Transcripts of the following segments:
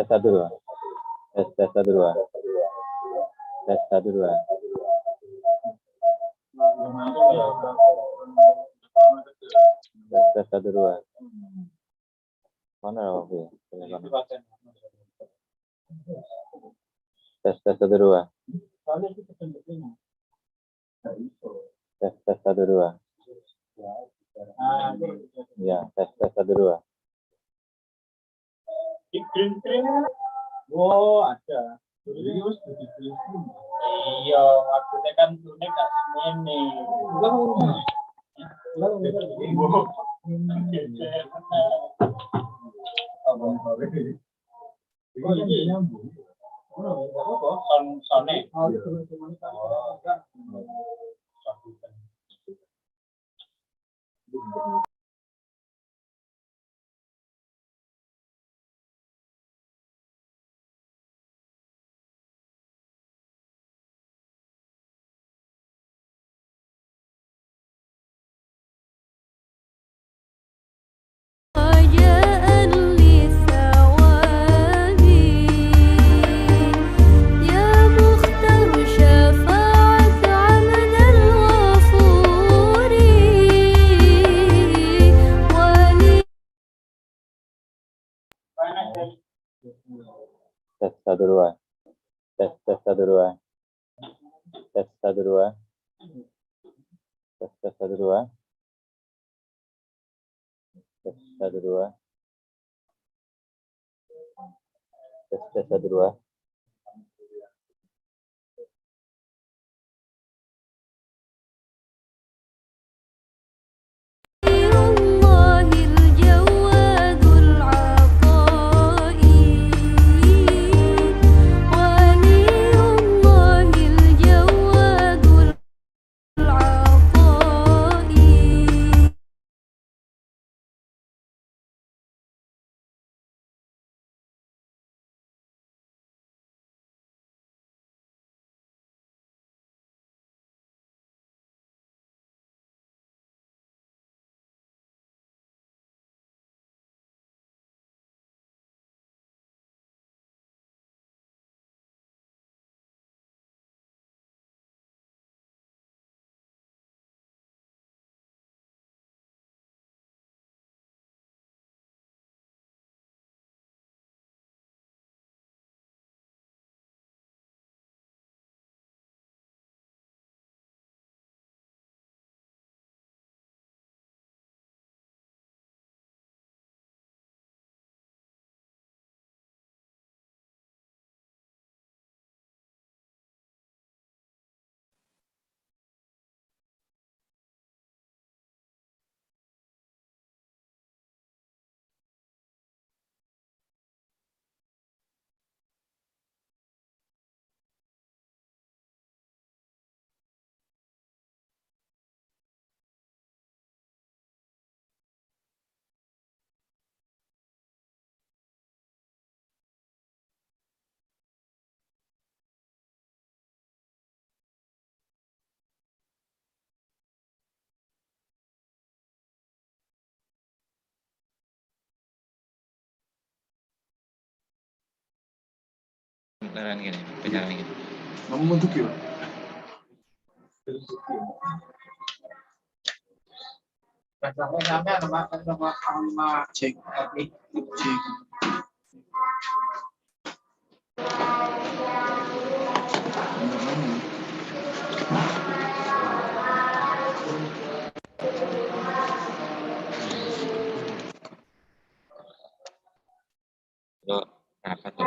satu dua. Tes satu dua. Tes satu dua. Tes satu dua. Mana Rofi? Tes satu dua. Tes satu dua. Ya, tes satu dua. Oh, ada. Iya, maksudnya kan turunnya gak semene. Sone. Tes satu dua. Tes satu dua. Tes satu dua. Tes satu dua. Tes satu dua. Tes satu dua. Beneran gini, beneran gini. Kamu untuk ya? Sama Cek. Cek. Lo rapat tuh.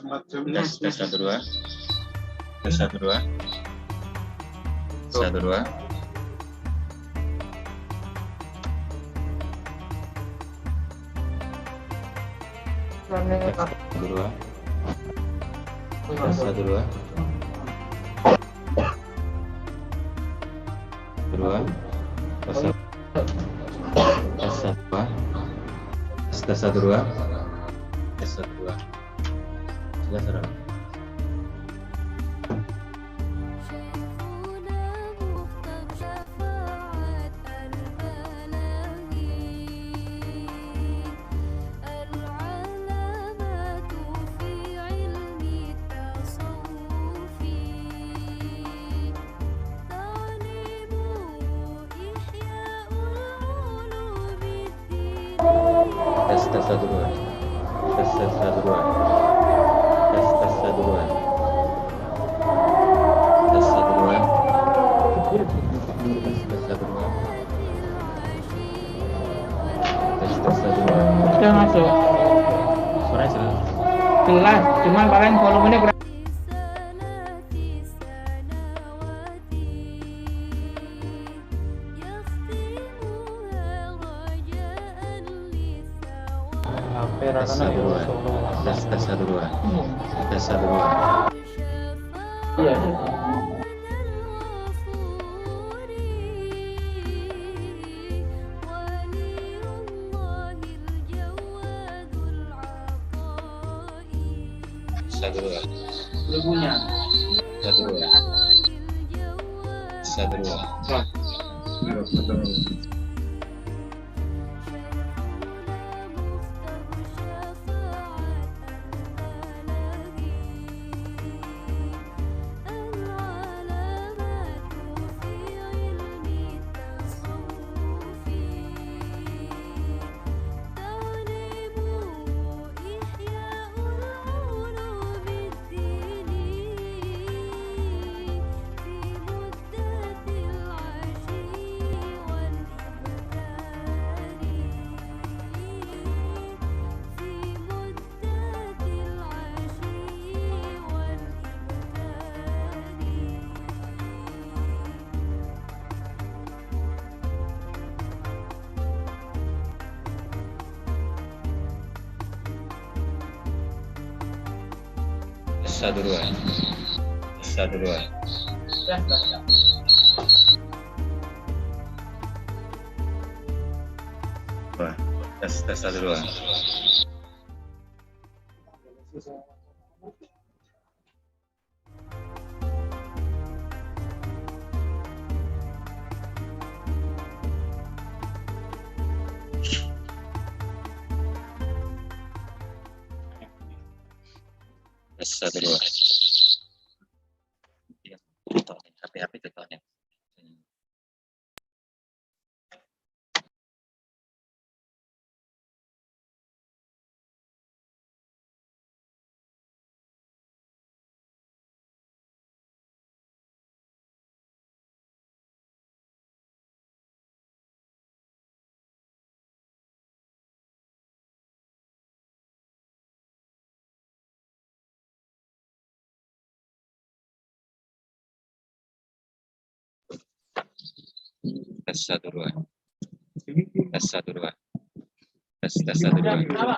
Macamnya tes satu dua, tes satu dua, satu dua, satu dua, tes satu dua, dua, tes satu, tes satu dua, tes satu dua, tes satu dua, sudah serang. Tes satu dua, tes satu dua, tes satu dua, tes satu dua, tes satu dua, tes satu dua. Udah masuk. Suaranya jelas. Jelas, cuman paling volumenya kurang. Tes satu dua, tes satu dua, tes satu dua. Iya. Satu dua, Lagunya. satu dua, satu dua. Satu dua, satu dua. Tes satu dua. Tes satu dua. HP tutornya. Tes satu dua, tes satu dua, tes satu dua.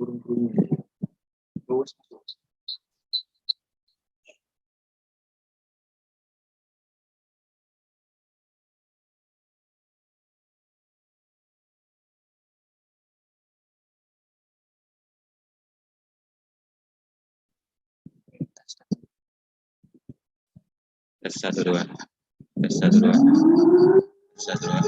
burung-burungnya. Terus tes satu dua, tes satu dua, tes satu dua.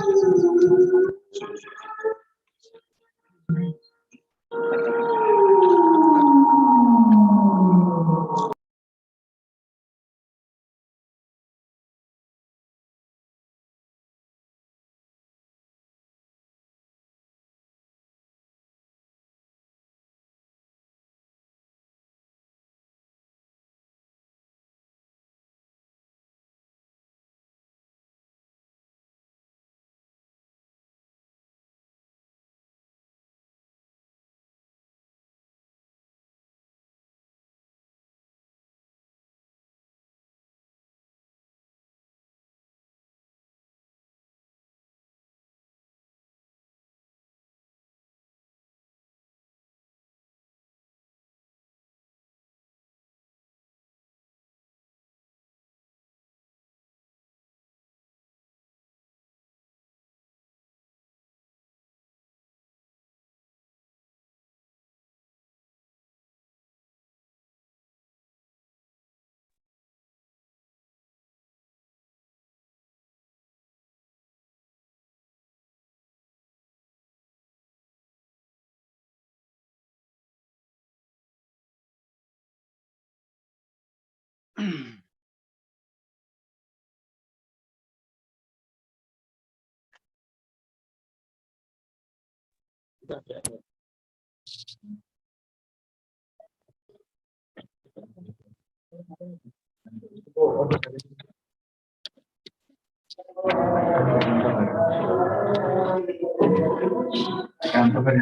kantor kan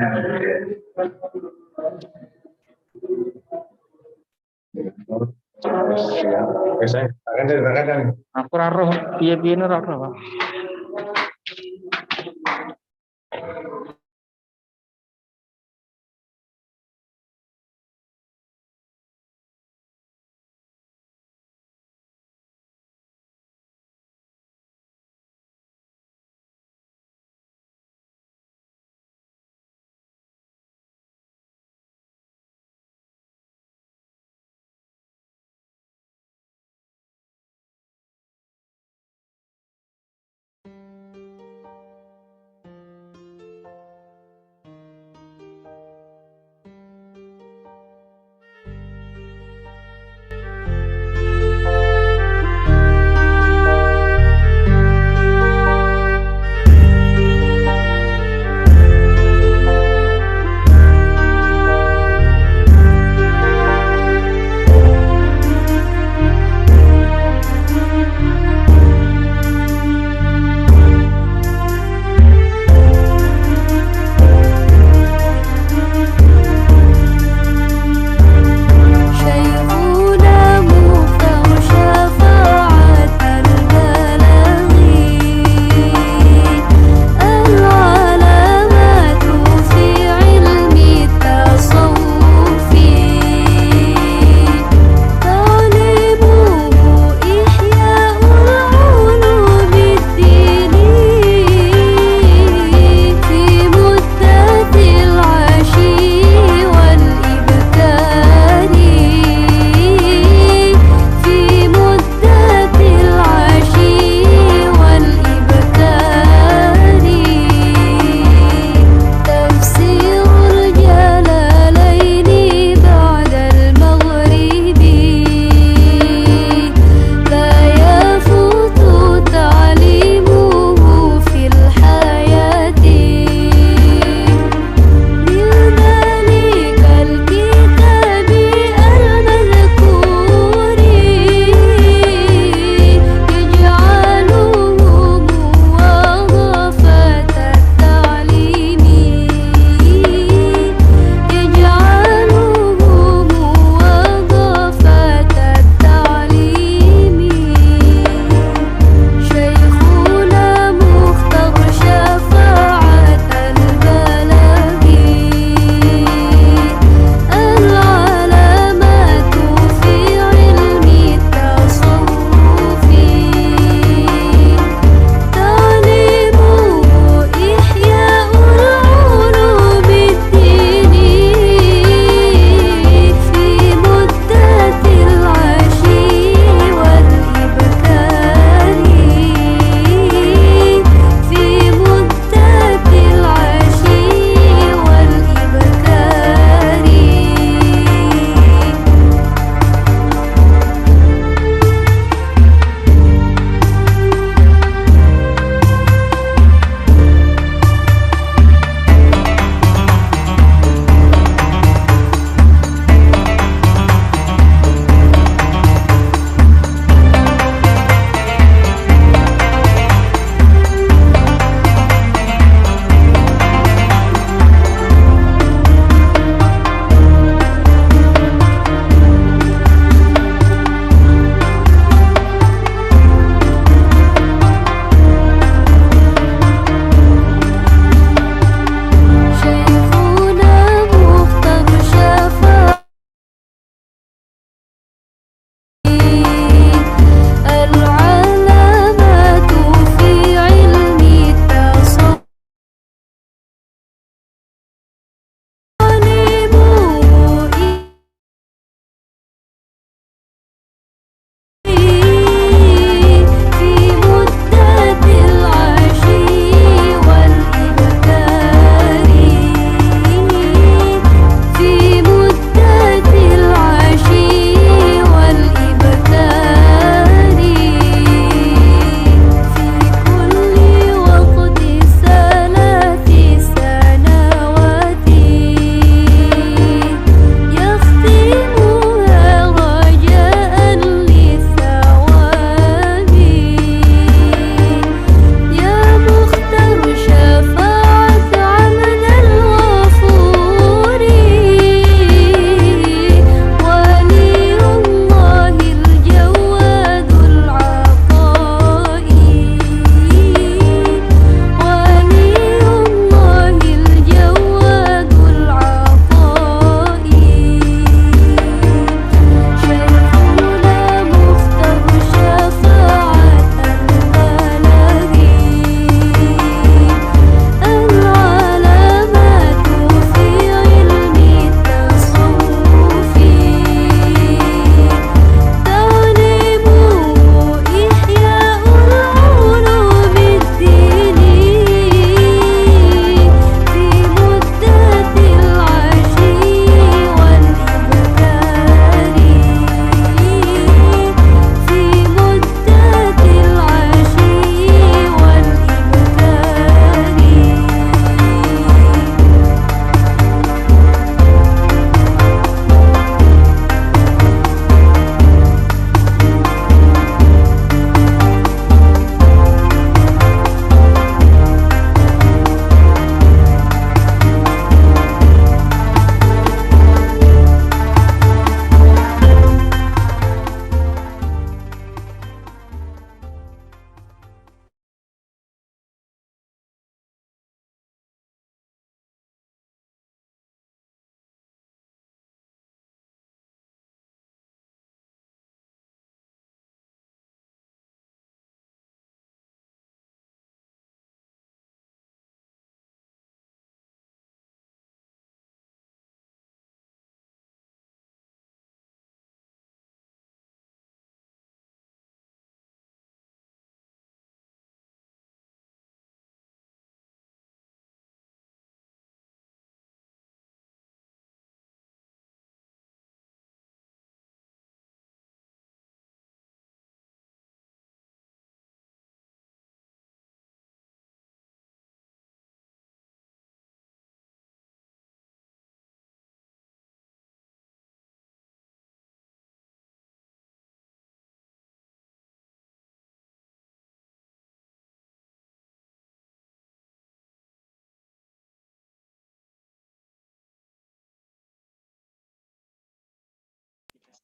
biasanya akan kadang Aku ora roh piye-piye ora roh.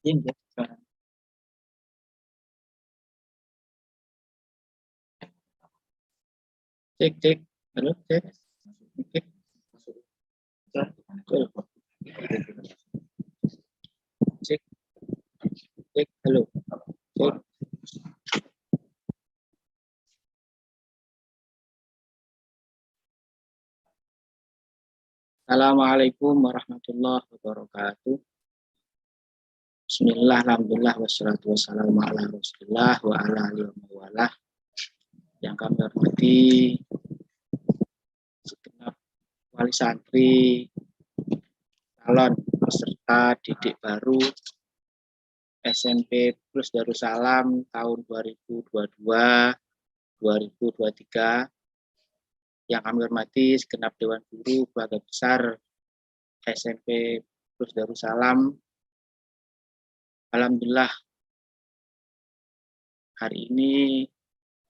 Iya. Cek, cek. Halo, cek. Cek. Cek, cek. Halo. Cek. Assalamualaikum warahmatullahi wabarakatuh. Bismillah, alhamdulillah, wassalatu wassalamu ala rasulillah wa ala alihi wa mawalah. Yang kami hormati segenap wali santri, calon peserta didik baru SMP Plus Darussalam tahun 2022-2023. Yang kami hormati segenap Dewan Guru Keluarga Besar SMP Plus Darussalam. Alhamdulillah, hari ini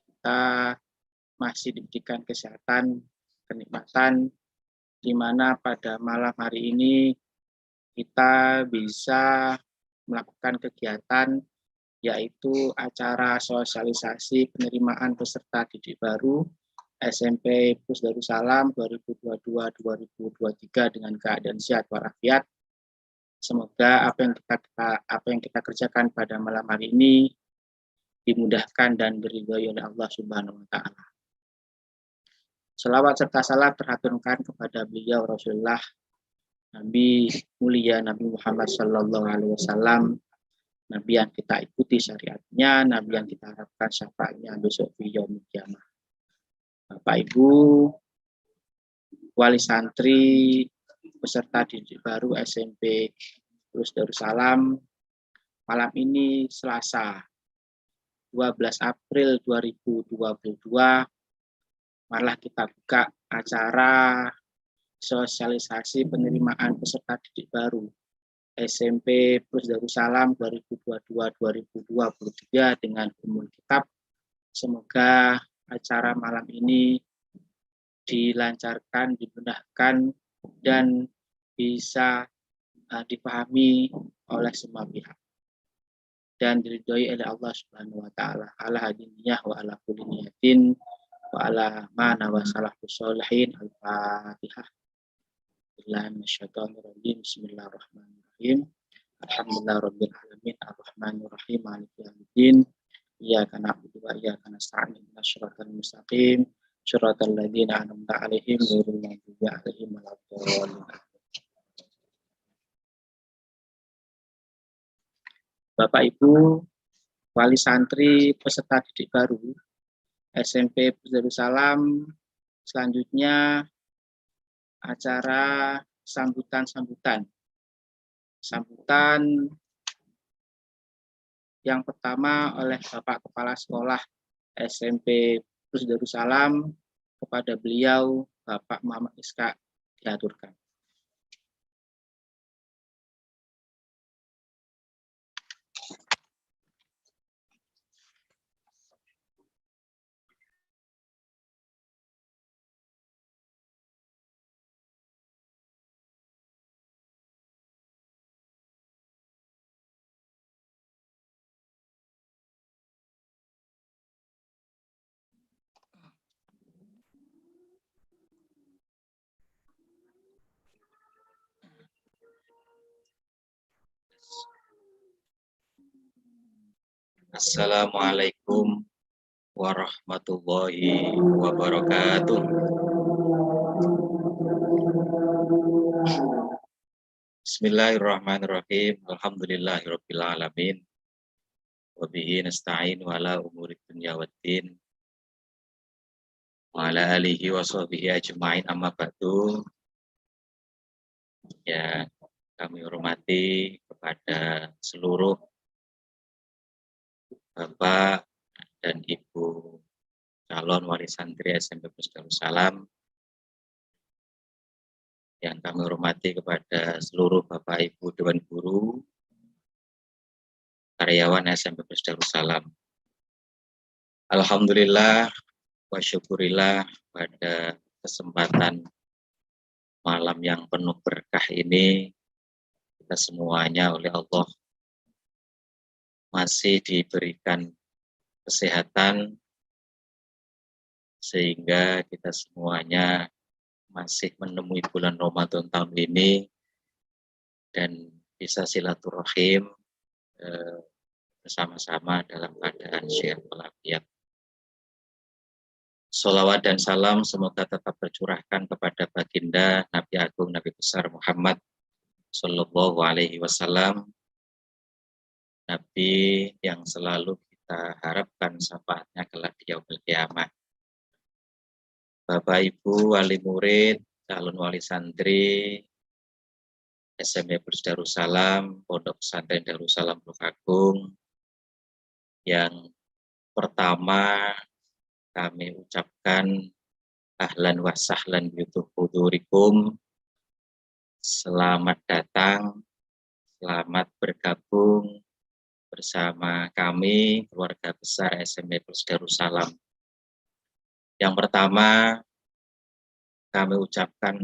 kita masih diberikan kesehatan, kenikmatan, di mana pada malam hari ini kita bisa melakukan kegiatan, yaitu acara sosialisasi penerimaan peserta didik baru SMP Plus Darussalam 2022-2023 dengan keadaan sehat walafiat. Semoga apa yang kita kerjakan pada malam hari ini dimudahkan dan diridhoi oleh Allah Subhanahu wa taala. Selawat serta salam terhaturkan kepada beliau Rasulullah Nabi mulia Nabi Muhammad sallallahu alaihi wasallam, Nabi yang kita ikuti syariatnya, Nabi yang kita harapkan syafaatnya besok di yaumul kiamah. Bapak Ibu, wali santri, peserta didik baru SMP Plus Darussalam, malam ini Selasa 12 April 2022, malah kita buka acara sosialisasi penerimaan peserta didik baru SMP Plus Darussalam 2022-2023 dengan umum kitab. Semoga acara malam ini dilancarkan, dimudahkan, dan bisa dipahami oleh semua pihak dan diridhoi oleh Allah Subhanahu wa taala. Ala hadiniyah wa ala kulli niyatin wa ala mana wa salahus sholihin. Al-Fatihah. Bismillahirrahmanirrahim. Alhamdulillahirabbil alamin arrahmanir rahim maliki yaumiddin. Iyyaka na'budu wa iyyaka nasta'in ihdinas siratal mustaqim siratal ladzina an'amta 'alaihim ghairil maghdubi 'alaihim waladdallin. Bapak Ibu, wali santri peserta didik baru SMP Plus Darussalam, selanjutnya acara sambutan yang pertama oleh Bapak Kepala Sekolah SMP Plus Darussalam, kepada beliau Bapak Muhammad Iska diaturkan. Assalamualaikum warahmatullahi wabarakatuh. Bismillahirrahmanirrahim. Alhamdulillahirabbil alamin. Wa bihi nasta'in wa ala umuri dunya waddin. Wa ala alihi wa sahbihi ajma'in, amma ba'du. Ya, kami hormati kepada seluruh Bapak dan Ibu calon wali santri SMP Plus Darussalam, yang kami hormati kepada seluruh Bapak Ibu Dewan Guru, karyawan SMP Plus Darussalam. Alhamdulillah wa syukurillah, pada kesempatan malam yang penuh berkah ini, kita semuanya oleh Allah masih diberikan kesehatan sehingga kita semuanya masih menemui bulan Ramadan tahun ini dan bisa silaturahim bersama-sama dalam keadaan sehat walafiat. Sholawat dan salam semoga tetap tercurahkan kepada baginda Nabi Agung Nabi besar Muhammad Sallallahu Alaihi Wasallam, Nabi yang selalu kita harapkan syafaatnya kelak di yaumil qiyamah. Bapak Ibu wali murid, calon wali santri SMP Plus Darussalam, Pondok Pesantren Darussalam Tulungagung, yang pertama kami ucapkan ahlan wa sahlan bihudurikum. Selamat datang, selamat bergabung bersama kami keluarga besar SMP Plus Darussalam. Yang pertama kami ucapkan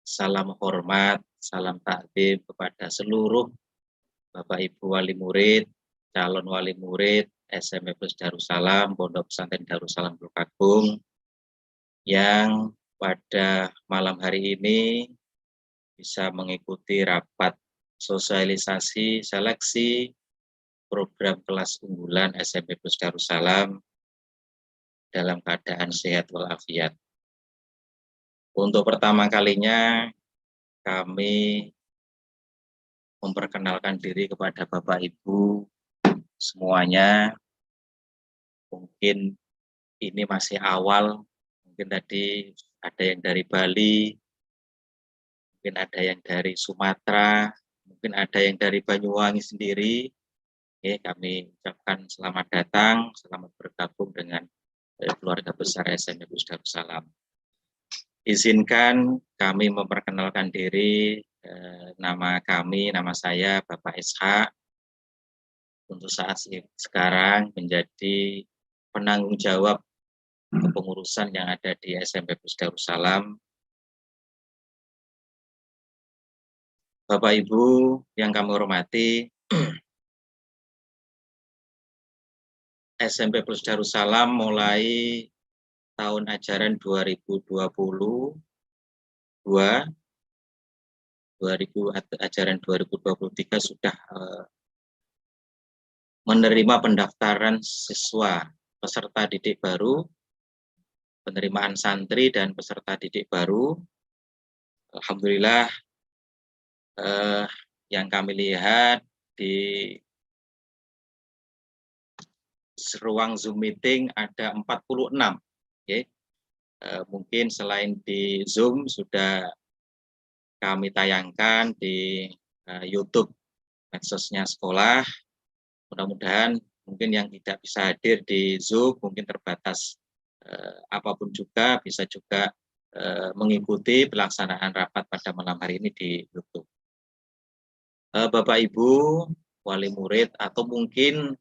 salam hormat, salam takdim kepada seluruh Bapak Ibu wali murid, calon wali murid SMP Plus Darussalam, Pondok Pesantren Darussalam Tulungagung, yang pada malam hari ini bisa mengikuti rapat sosialisasi seleksi program kelas unggulan SMP Plus Darussalam dalam keadaan sehat walafiat. Untuk pertama kalinya kami memperkenalkan diri kepada Bapak Ibu semuanya. Mungkin ini masih awal, mungkin tadi ada yang dari Bali, mungkin ada yang dari Sumatera, mungkin ada yang dari Banyuwangi sendiri. Oke, kami ucapkan selamat datang, selamat bergabung dengan keluarga besar SMP Plus Darussalam. Izinkan kami memperkenalkan diri, nama saya Bapak Ishak, untuk saat sekarang menjadi penanggung jawab kepengurusan yang ada di SMP Plus Darussalam. Bapak Ibu yang kami hormati, SMP Plus Darussalam mulai tahun ajaran ajaran 2023 sudah menerima pendaftaran siswa peserta didik baru, penerimaan santri dan peserta didik baru. Alhamdulillah yang kami lihat di ruang Zoom meeting ada 46. Okay. Mungkin selain di Zoom sudah kami tayangkan di YouTube medsosnya sekolah. Mudah-mudahan mungkin yang tidak bisa hadir di Zoom, mungkin terbatas apapun juga, bisa juga mengikuti pelaksanaan rapat pada malam hari ini di YouTube. Bapak Ibu wali murid atau mungkin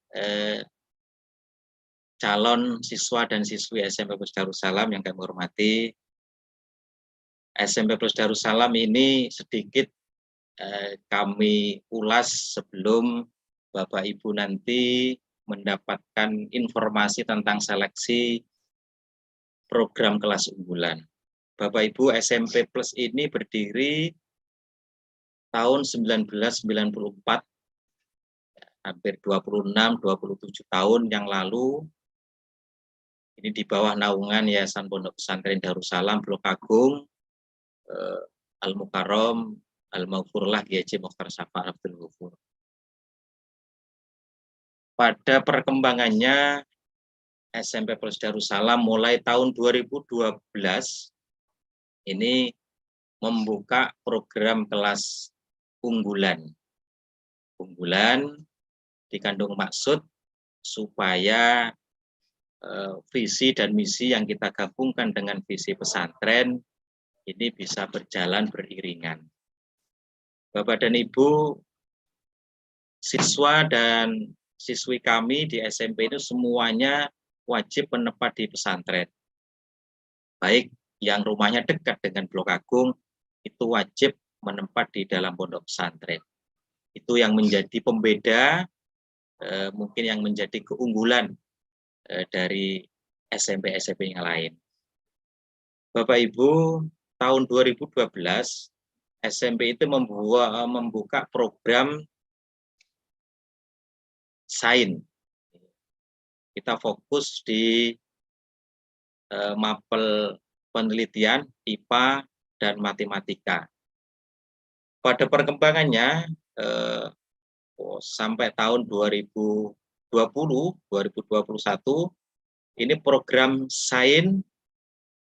calon siswa dan siswi SMP Plus Darussalam yang kami hormati, SMP Plus Darussalam ini sedikit kami ulas sebelum Bapak Ibu nanti mendapatkan informasi tentang seleksi program kelas unggulan. Bapak Ibu, SMP Plus ini berdiri tahun 1994, hampir 26-27 tahun yang lalu. Ini di bawah naungan Yayasan Pondok Pesantren Darussalam Tulungagung, Al-Mukarram, Al-Maghfurlah, GJ Mokhtar Syafa Abdul Ghufur. Pada perkembangannya, SMP Plus Darussalam mulai tahun 2012 ini membuka program kelas unggulan. Unggulan dikandung maksud supaya visi dan misi yang kita gabungkan dengan visi pesantren ini bisa berjalan beriringan. Bapak dan Ibu, siswa dan siswi kami di SMP itu semuanya wajib menetap di pesantren. Baik yang rumahnya dekat dengan Blok Agung, itu wajib menetap di dalam pondok pesantren. Itu yang menjadi pembeda mungkin yang menjadi keunggulan dari SMP-SMP yang lain. Bapak Ibu, tahun 2012 SMP itu membuka program sains. Kita fokus di mapel penelitian IPA dan matematika. Pada perkembangannya sampai tahun 2020, 2021 ini program sains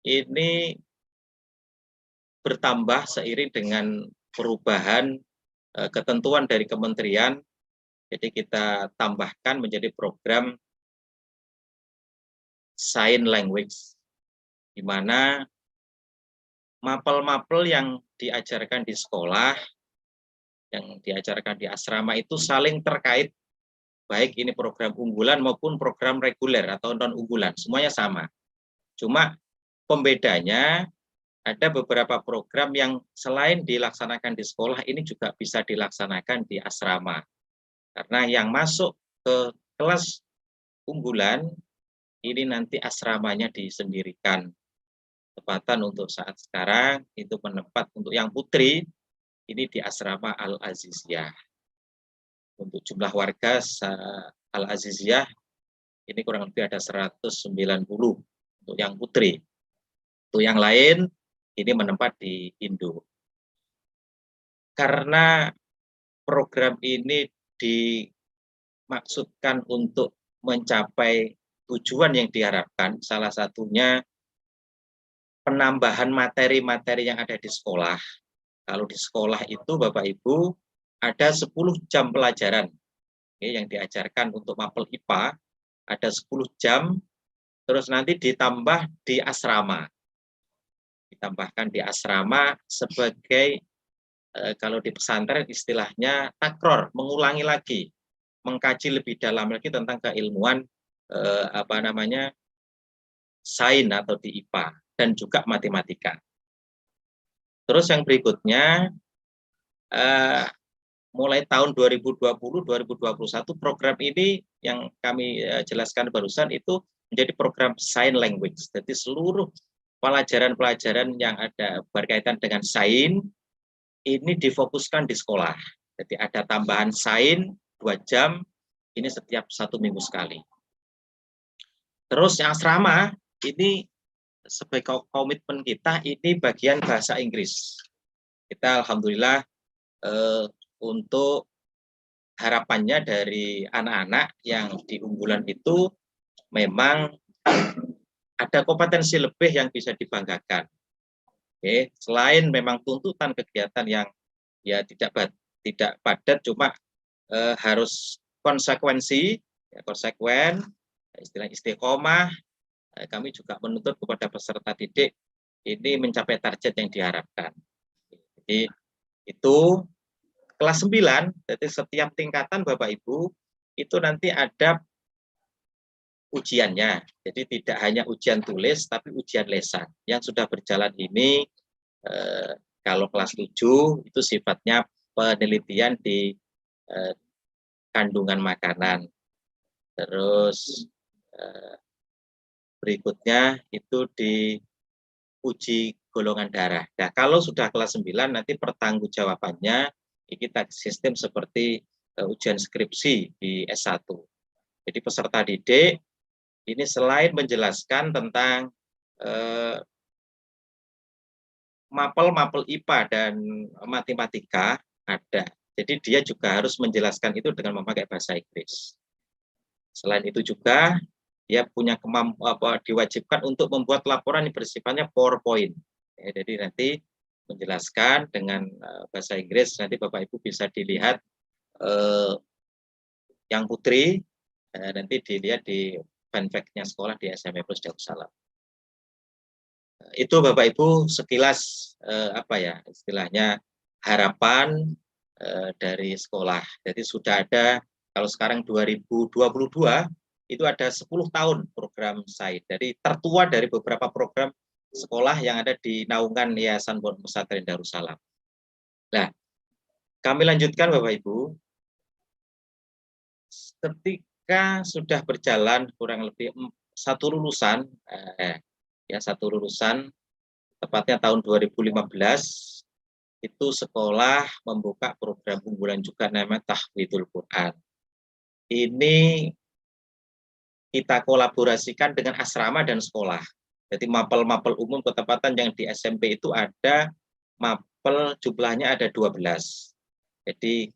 ini bertambah seiring dengan perubahan ketentuan dari kementerian. Jadi kita tambahkan menjadi program Sign Language, di mana mapel-mapel yang diajarkan di sekolah, yang diajarkan di asrama itu saling terkait, baik ini program unggulan maupun program reguler atau non-unggulan, semuanya sama. Cuma pembedanya ada beberapa program yang selain dilaksanakan di sekolah, ini juga bisa dilaksanakan di asrama. Karena yang masuk ke kelas unggulan, ini nanti asramanya disendirikan. Tepatan untuk saat sekarang, itu menempat untuk yang putri, ini di asrama Al-Aziziyah. Untuk jumlah warga Al-Aziziyah, ini kurang lebih ada 190 untuk yang putri. Untuk yang lain, ini menempat di Indo. Karena program ini dimaksudkan untuk mencapai tujuan yang diharapkan, salah satunya penambahan materi-materi yang ada di sekolah. Kalau di sekolah itu Bapak Ibu ada 10 jam pelajaran yang diajarkan untuk mapel IPA, ada 10 jam, terus nanti ditambah di asrama. Ditambahkan di asrama sebagai kalau di pesantren istilahnya takror, mengulangi lagi, mengkaji lebih dalam lagi tentang keilmuan sains atau di IPA dan juga matematika. Terus yang berikutnya mulai tahun 2020-2021 program ini yang kami jelaskan barusan itu menjadi program Sign Language. Jadi seluruh pelajaran-pelajaran yang ada berkaitan dengan sains ini difokuskan di sekolah. Jadi ada tambahan sains 2 jam ini setiap 1 minggu sekali. Terus yang asrama ini sebagai komitmen kita ini bagian bahasa Inggris. Kita alhamdulillah untuk harapannya dari anak-anak yang di unggulan itu memang ada kompetensi lebih yang bisa dibanggakan. Oke, selain memang tuntutan kegiatan yang ya tidak padat, cuma harus konsekuen, istilah istiqomah. Kami juga menuntut kepada peserta didik ini mencapai target yang diharapkan. Jadi itu kelas 9, jadi setiap tingkatan Bapak Ibu itu nanti ada ujiannya. Jadi tidak hanya ujian tulis tapi ujian lesan. Yang sudah berjalan ini kalau kelas 7 itu sifatnya penelitian di kandungan makanan. Terus berikutnya itu di uji golongan darah. Nah, kalau sudah kelas 9 nanti pertanggungjawabannya kita sistem seperti ujian skripsi di S1. Jadi peserta didik ini selain menjelaskan tentang mapel-mapel IPA dan matematika ada. Jadi dia juga harus menjelaskan itu dengan memakai bahasa Inggris. Selain itu juga dia punya diwajibkan untuk membuat laporan yang bersifatnya PowerPoint. Ya, jadi nanti menjelaskan dengan bahasa Inggris, nanti Bapak Ibu bisa dilihat yang putri, nanti dilihat di fanpage-nya sekolah di SMP Plus Darussalam. Itu Bapak Ibu sekilas istilahnya harapan dari sekolah. Jadi sudah ada, kalau sekarang 2022 itu ada 10 tahun program sains. Jadi tertua dari beberapa program sekolah yang ada di naungan Yayasan Pondok Pesantren Darussalam. Nah, kami lanjutkan Bapak Ibu. ketika sudah berjalan kurang lebih satu lulusan, tepatnya tahun 2015, itu sekolah membuka program unggulan juga namanya Tahfidul Quran. Ini kita kolaborasikan dengan asrama dan sekolah. Jadi mapel-mapel umum ketepatan yang di SMP itu ada mapel jumlahnya ada 12. Jadi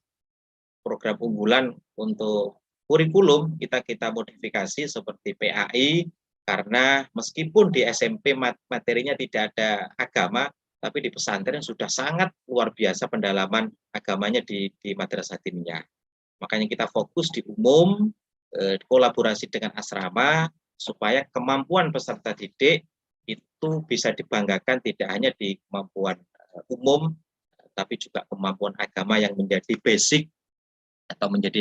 program unggulan untuk kurikulum kita modifikasi seperti PAI, karena meskipun di SMP materinya tidak ada agama, tapi di pesantren sudah sangat luar biasa pendalaman agamanya di madrasah diniyah. Makanya kita fokus di umum, kolaborasi dengan asrama, supaya kemampuan peserta didik itu bisa dibanggakan tidak hanya di kemampuan umum, tapi juga kemampuan agama yang menjadi basic atau menjadi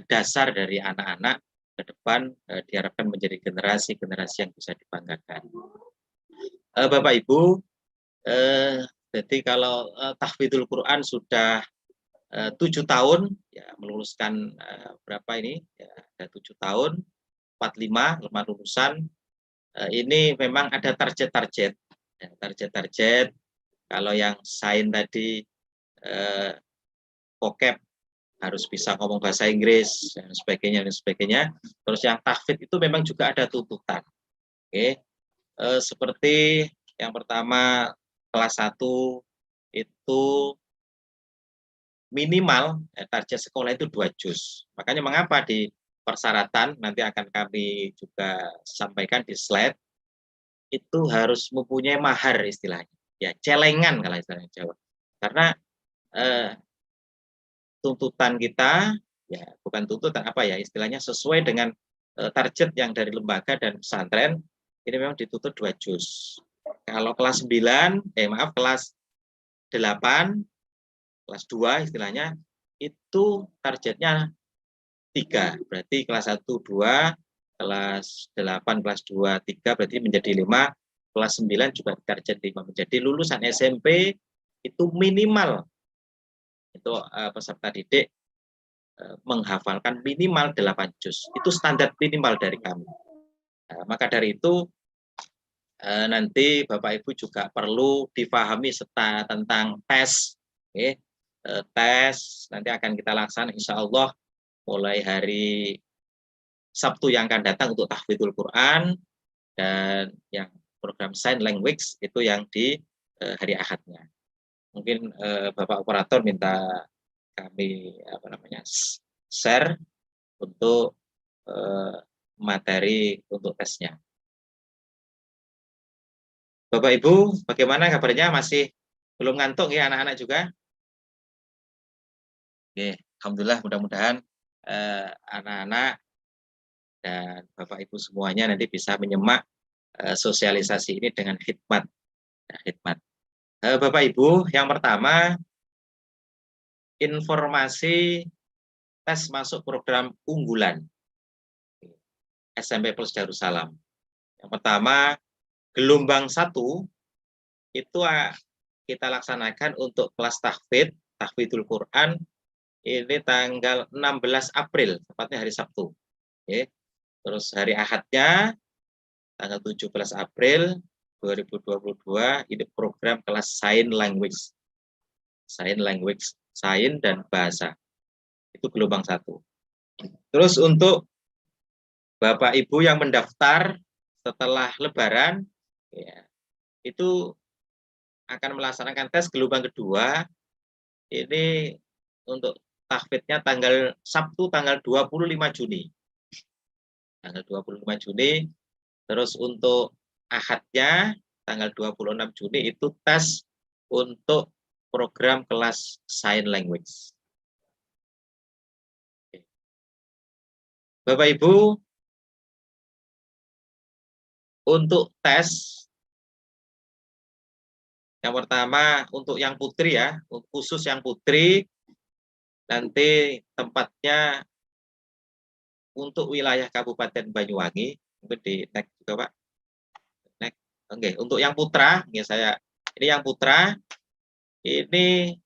dasar dari anak-anak ke depan, diharapkan menjadi generasi-generasi yang bisa dibanggakan. Bapak Ibu, jadi kalau tahfidul Quran sudah 7 tahun, ya meluluskan berapa ini? Ya, ada 7 tahun, 45 lulusan. Ini memang ada target-target. Ya, target-target. Kalau yang sain tadi vocab harus bisa ngomong bahasa Inggris dan sebagainya. Terus yang tahfidz itu memang juga ada tuntutan. Oke. Seperti yang pertama kelas 1 itu minimal target sekolah itu 2 juz. Makanya mengapa di persyaratan nanti akan kami juga sampaikan di slide, itu harus mempunyai mahar istilahnya. Ya, celengan kalau istilahnya Jawa. Karena tuntutan kita, ya bukan tuntutan apa ya, istilahnya sesuai dengan target yang dari lembaga dan pesantren, ini memang dituntut 2 juz. Kalau kelas 9, kelas 8, kelas 2 istilahnya, itu targetnya 3. Berarti kelas 1, 2, kelas 8, kelas 2, 3, berarti menjadi 5, kelas 9 juga target 5. Menjadi lulusan SMP itu minimal, itu peserta didik menghafalkan minimal 8 juz. Itu standar minimal dari kami. Maka dari itu, nanti Bapak Ibu juga perlu difahami tentang tes. Okay. Tes nanti akan kita laksanakan insya Allah mulai hari Sabtu yang akan datang untuk tahfidul Quran, dan yang program sign language itu yang di hari Ahadnya. Mungkin Bapak Operator minta kami share untuk materi untuk tesnya. Bapak Ibu, bagaimana kabarnya? Masih belum ngantuk ya anak-anak juga? Oke, alhamdulillah, mudah-mudahan anak-anak dan Bapak Ibu semuanya nanti bisa menyimak sosialisasi ini dengan hikmat. Bapak Ibu, yang pertama informasi tes masuk program unggulan SMP Plus Darussalam. Yang pertama, gelombang 1 itu kita laksanakan untuk kelas tahfidul Quran ini tanggal 16 April, tepatnya hari Sabtu. Oke. Terus hari Ahadnya tanggal 17 April 2022 ini program kelas sign language. Sign dan bahasa. Itu gelombang 1. Terus untuk Bapak Ibu yang mendaftar setelah Lebaran, ya, itu akan melaksanakan tes gelombang kedua. Ini untuk tahfidnya Sabtu tanggal 25 Juni. Tanggal 25 Juni. Terus untuk Ahadnya tanggal 26 Juni itu tes untuk program kelas sign language. Bapak Ibu, untuk tes yang pertama untuk yang putri ya, khusus yang putri, nanti tempatnya untuk wilayah Kabupaten Banyuwangi, mungkin di next juga Pak. Next. Oke, untuk yang putra, ini yang putra, ini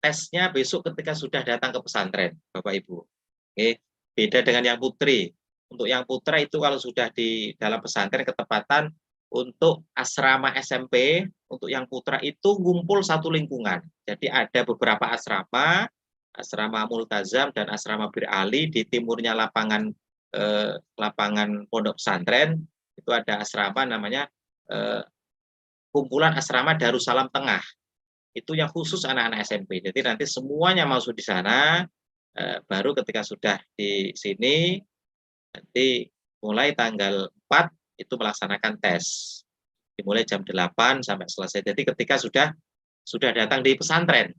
tesnya besok ketika sudah datang ke pesantren, Bapak Ibu. Oke, beda dengan yang putri. Untuk yang putra itu kalau sudah di dalam pesantren ketepatan untuk asrama SMP, untuk yang putra itu ngumpul satu lingkungan. Jadi ada beberapa asrama, asrama Multazam dan asrama Bir Ali di timurnya lapangan pondok pesantren. Itu ada asrama namanya kumpulan asrama Darussalam Tengah. Itu yang khusus anak-anak SMP. Jadi nanti semuanya masuk di sana, baru ketika sudah di sini, nanti mulai tanggal 4 itu melaksanakan tes. Dimulai jam 8 sampai selesai. Jadi ketika sudah datang di pesantren.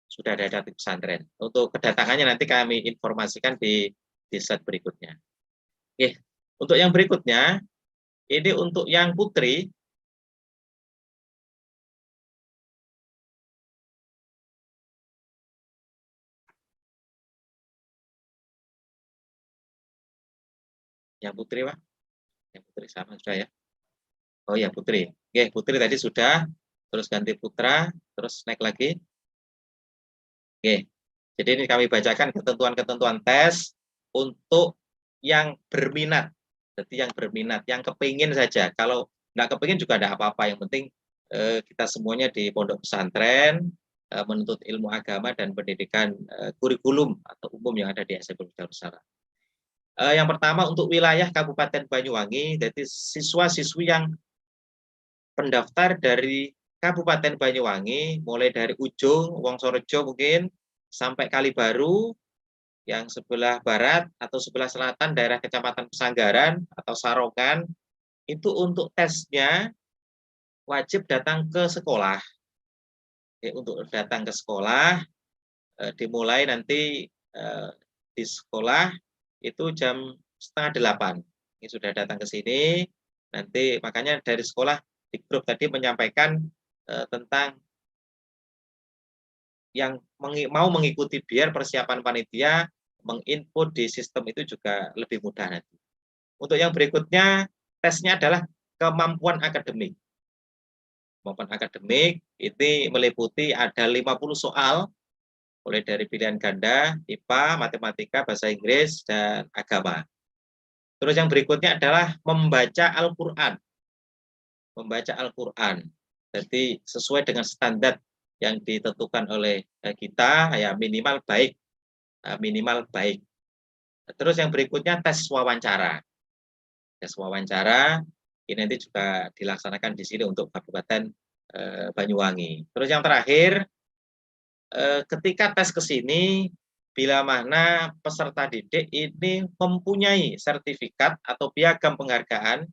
Sudah ada di pesantren. Untuk kedatangannya nanti kami informasikan di slide berikutnya. Oke, untuk yang berikutnya, ini untuk yang putri. Yang putri, Pak? Yang putri sama sudah ya? Oh ya, putri. Oke, putri tadi sudah, terus ganti putra, terus naik lagi. Oke, jadi ini kami bacakan ketentuan-ketentuan tes untuk yang berminat. Jadi yang berminat, yang kepingin saja. Kalau nggak kepingin juga ada apa-apa. Yang penting kita semuanya di pondok pesantren, menuntut ilmu agama dan pendidikan kurikulum atau umum yang ada di SMP Darussalam. Yang pertama untuk wilayah Kabupaten Banyuwangi, jadi siswa-siswi yang pendaftar dari Kabupaten Banyuwangi, mulai dari ujung, Wongsorejo mungkin, sampai Kalibaru, yang sebelah barat atau sebelah selatan daerah Kecamatan Pesanggaran atau Sarongan, itu untuk tesnya wajib datang ke sekolah. Untuk datang ke sekolah, dimulai nanti di sekolah, itu jam 7:30. Ini sudah datang ke sini, nanti makanya dari sekolah di grup tadi menyampaikan tentang yang mau mengikuti biar persiapan panitia menginput di sistem itu juga lebih mudah nanti. Untuk yang berikutnya, tesnya adalah kemampuan akademik. Kemampuan akademik ini meliputi ada 50 soal, mulai dari pilihan ganda, IPA, matematika, bahasa Inggris, dan agama. Terus yang berikutnya adalah membaca Al-Quran. Membaca Al-Quran. Jadi sesuai dengan standar yang ditentukan oleh kita, ya minimal baik. Minimal baik. Terus yang berikutnya tes wawancara. Tes wawancara, ini nanti juga dilaksanakan di sini untuk Kabupaten Banyuwangi. Terus yang terakhir, ketika tes ke sini, bila mana peserta didik ini mempunyai sertifikat atau piagam penghargaan,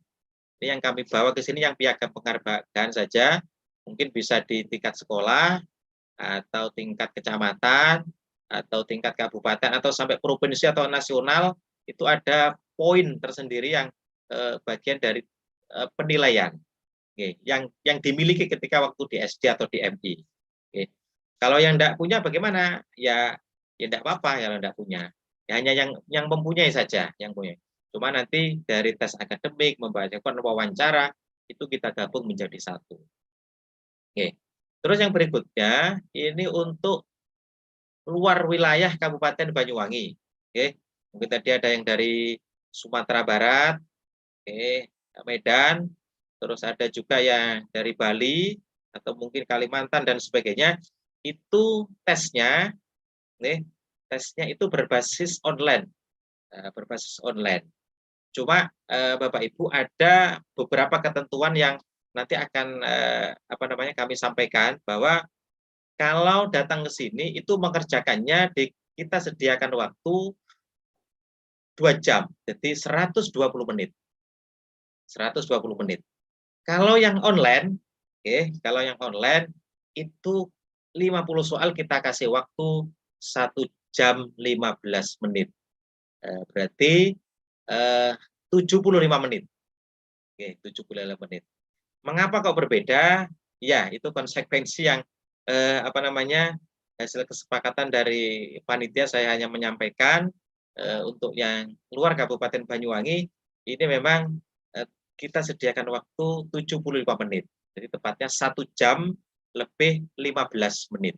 ini yang kami bawa ke sini yang piagam penghargaan saja, mungkin bisa di tingkat sekolah, atau tingkat kecamatan, atau tingkat kabupaten, atau sampai provinsi atau nasional, itu ada poin tersendiri yang bagian dari penilaian. Oke, yang dimiliki ketika waktu di SD atau di MI. Oke. Kalau yang tidak punya bagaimana? Ya tidak apa-apa kalau tidak punya. Ya, hanya yang mempunyai saja yang punya. Cuma nanti dari tes akademik, membacakan wawancara, itu kita gabung menjadi satu. Oke. Terus yang berikutnya, ini untuk luar wilayah Kabupaten Banyuwangi. Oke. Mungkin tadi ada yang dari Sumatera Barat, oke, Medan, terus ada juga yang dari Bali, atau mungkin Kalimantan dan sebagainya. Itu tesnya itu berbasis online, Cuma Bapak Ibu ada beberapa ketentuan yang nanti akan kami sampaikan, bahwa kalau datang ke sini itu mengerjakannya kita sediakan waktu 2 jam, jadi 120 menit. 120 menit. Kalau yang online, kalau yang online itu 50 soal kita kasih waktu 1 jam 15 menit. Berarti 75 menit. 75 menit. Mengapa kok berbeda? Ya, itu konsekuensi yang hasil kesepakatan dari panitia. Saya hanya menyampaikan untuk yang luar Kabupaten Banyuwangi ini memang kita sediakan waktu 75 menit. Jadi tepatnya 1 jam lebih 15 menit.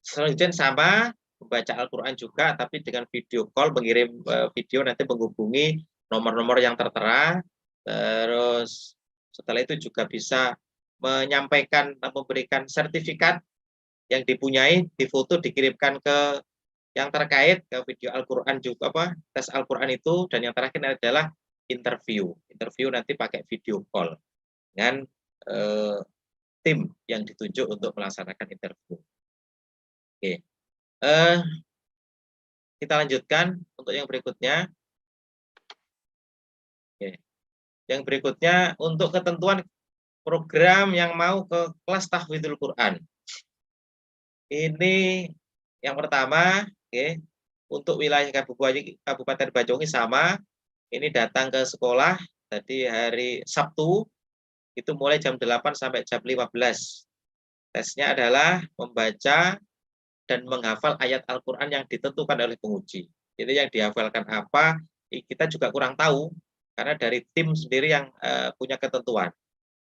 Selanjutnya sama membaca Al-Quran juga, tapi dengan video call, mengirim video, nanti menghubungi nomor-nomor yang tertera. Terus setelah itu juga bisa menyampaikan, memberikan sertifikat yang dipunyai, difoto, dikirimkan ke yang terkait, ke video Al-Quran juga, tes Al-Quran itu. Dan yang terakhir adalah interview nanti pakai video call dengan tim yang ditunjuk untuk melaksanakan interview. Oke, kita lanjutkan untuk yang berikutnya. Oke. Yang berikutnya untuk ketentuan program yang mau ke kelas tahfidzul Quran. Ini yang pertama, oke, untuk wilayah Kabupaten Banyuwangi sama. Ini datang ke sekolah tadi hari Sabtu, itu mulai jam 8 sampai jam 15. Tesnya adalah membaca dan menghafal ayat Al-Quran yang ditentukan oleh penguji. Jadi yang dihafalkan apa, kita juga kurang tahu, karena dari tim sendiri yang punya ketentuan.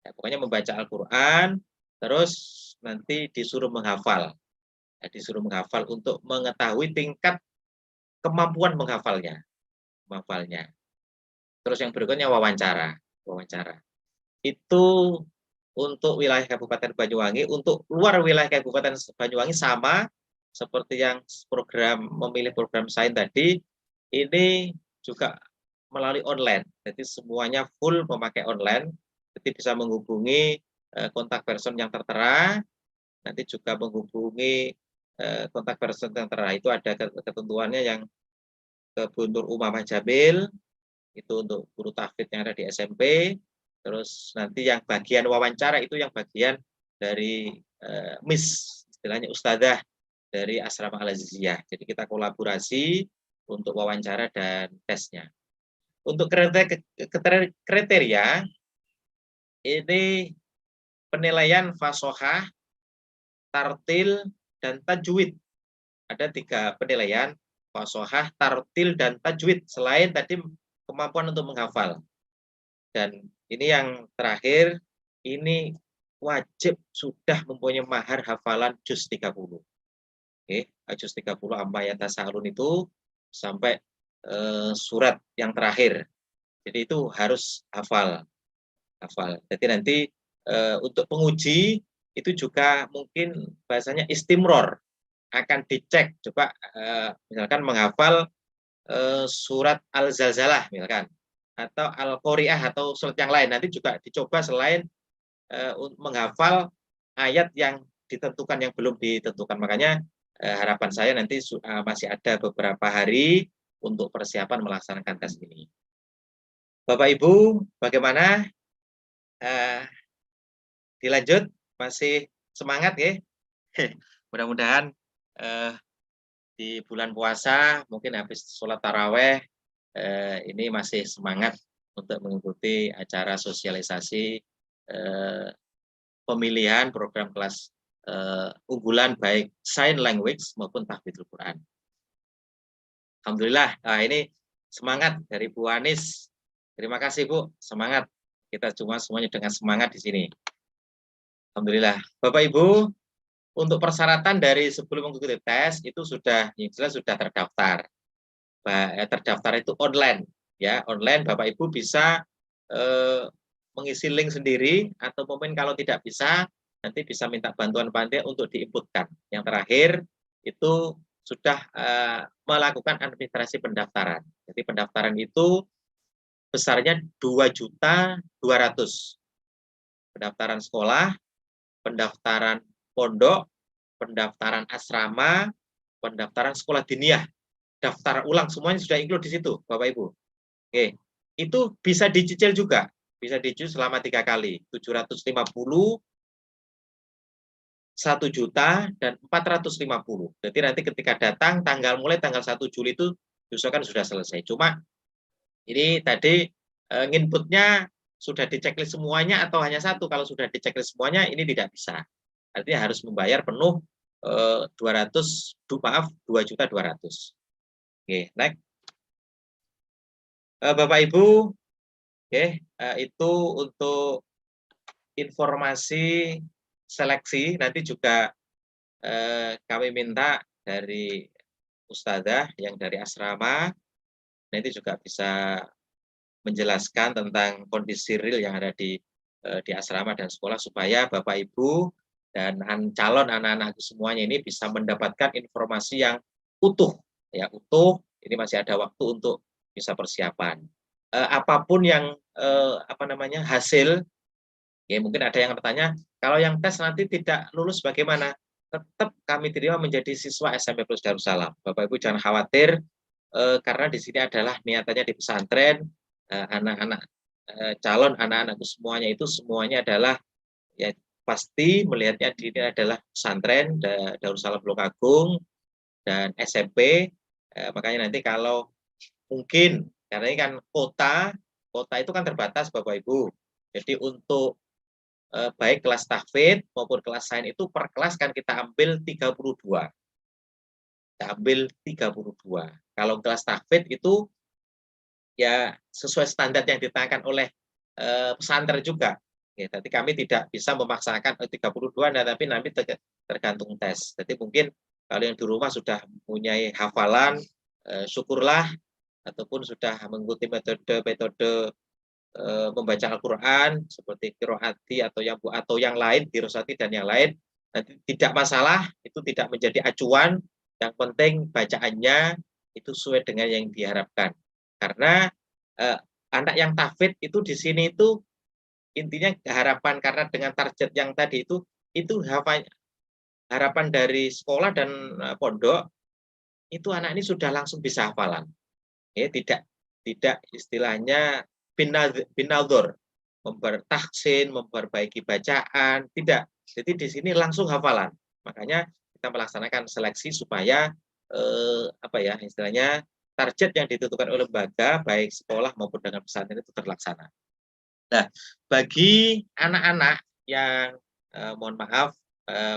Ya, pokoknya membaca Al-Quran, terus nanti disuruh menghafal. Ya, disuruh menghafal untuk mengetahui tingkat kemampuan menghafalnya. Terus yang berikutnya wawancara. Itu untuk wilayah Kabupaten Banyuwangi. Untuk luar wilayah Kabupaten Banyuwangi sama seperti yang memilih program sains tadi, ini juga melalui online. Jadi semuanya full memakai online. Jadi bisa menghubungi kontak person yang tertera, nanti juga menghubungi kontak person yang tertera. Itu ada ketentuannya yang ke Bu Nur Umamah Jamil, itu untuk guru tahfidz yang ada di SMP. Terus nanti yang bagian wawancara itu yang bagian dari Miss, istilahnya Ustadzah dari Asrama Al-Aziziyah. Jadi kita kolaborasi untuk wawancara dan tesnya. Untuk kriteria ini penilaian fasohah, tartil, dan tajwid. Ada 3 penilaian, fasohah, tartil, dan tajwid. Selain tadi kemampuan untuk menghafal. Dan ini yang terakhir, ini wajib sudah mempunyai mahar hafalan juz 30. Oke, juz 30 amma yatasa'alun itu sampai surat yang terakhir. Jadi itu harus hafal. Jadi nanti untuk penguji itu juga mungkin bahasanya istimror, akan dicek. Coba misalkan menghafal surat Al-Zalzalah misalkan, atau Al-Qari'ah atau surat yang lain, nanti juga dicoba selain menghafal ayat yang ditentukan, yang belum ditentukan. Makanya harapan saya nanti masih ada beberapa hari untuk persiapan melaksanakan tes ini. Bapak Ibu, bagaimana? Dilanjut, masih semangat ya? Mudah-mudahan di bulan puasa, mungkin habis sholat taraweh, ini masih semangat untuk mengikuti acara sosialisasi pemilihan program kelas unggulan baik sign language maupun tahfidzul Quran. Alhamdulillah, ini semangat dari Bu Anis. Terima kasih Bu, semangat. Kita semuanya dengan semangat di sini. Alhamdulillah. Bapak Ibu, untuk persyaratan dari sebelum mengikuti tes itu sudah jelas sudah terdaftar. Terdaftar itu online, ya online. Bapak Ibu bisa mengisi link sendiri, atau mungkin kalau tidak bisa nanti bisa minta bantuan panitia untuk diinputkan. Yang terakhir itu sudah melakukan administrasi pendaftaran. Jadi pendaftaran itu besarnya 2.200.000. Pendaftaran sekolah, pendaftaran pondok, pendaftaran asrama, pendaftaran sekolah diniyah, daftar ulang, semuanya sudah include di situ, Bapak Ibu. Oke, itu bisa dicicil juga, bisa dicicil selama 3 kali, 750, 1 juta, dan 450. Jadi nanti ketika datang, mulai tanggal 1 Juli itu diusahakan sudah selesai. Cuma ini tadi inputnya sudah diceklis semuanya atau hanya satu. Kalau sudah diceklis semuanya, ini tidak bisa. Artinya harus membayar penuh 2.200.000. Oke, next. Bapak Ibu, oke, itu untuk informasi seleksi. Nanti juga kami minta dari ustadzah yang dari asrama, nanti juga bisa menjelaskan tentang kondisi real yang ada di asrama dan sekolah supaya Bapak Ibu dan calon anak-anak semuanya ini bisa mendapatkan informasi yang utuh, ya utuh. Ini masih ada waktu untuk bisa persiapan. Apapun yang hasil, ya mungkin ada yang bertanya, kalau yang tes nanti tidak lulus bagaimana? Tetap kami terima menjadi siswa SMP Plus Darussalam. Bapak Ibu jangan khawatir, karena di sini adalah niatannya di pesantren, anak-anak calon anak-anakku semuanya adalah ya pasti melihatnya ini adalah pesantren Darussalam Tulung Agung dan SMP. Makanya nanti kalau mungkin karena ini kan kota itu kan terbatas Bapak Ibu. Jadi untuk baik kelas tahfidz maupun kelas sains itu per kelas kan kita ambil 32. Kita ambil 32. Kalau kelas tahfidz itu ya sesuai standar yang ditetapkan oleh pesantren juga. Ya, jadi kami tidak bisa memaksakan 32, tapi nanti tergantung tes. Jadi mungkin kalau yang di rumah sudah mempunyai hafalan, syukurlah, ataupun sudah mengikuti metode membaca Al-Quran seperti qiraati atau yang lain, dirosati dan yang lain, nanti tidak masalah, itu tidak menjadi acuan. Yang penting bacaannya itu sesuai dengan yang diharapkan. Karena anak yang tahfidz itu di sini itu intinya harapan, karena dengan target yang tadi itu harapan dari sekolah dan pondok itu anak ini sudah langsung bisa hafalan. Ya, tidak istilahnya binaldur, mempertahsin, memperbaiki bacaan, tidak. Jadi di sini langsung hafalan. Makanya kita melaksanakan seleksi supaya istilahnya target yang ditentukan oleh lembaga baik sekolah maupun dengan pesantren itu terlaksana. Nah, bagi anak-anak yang mohon maaf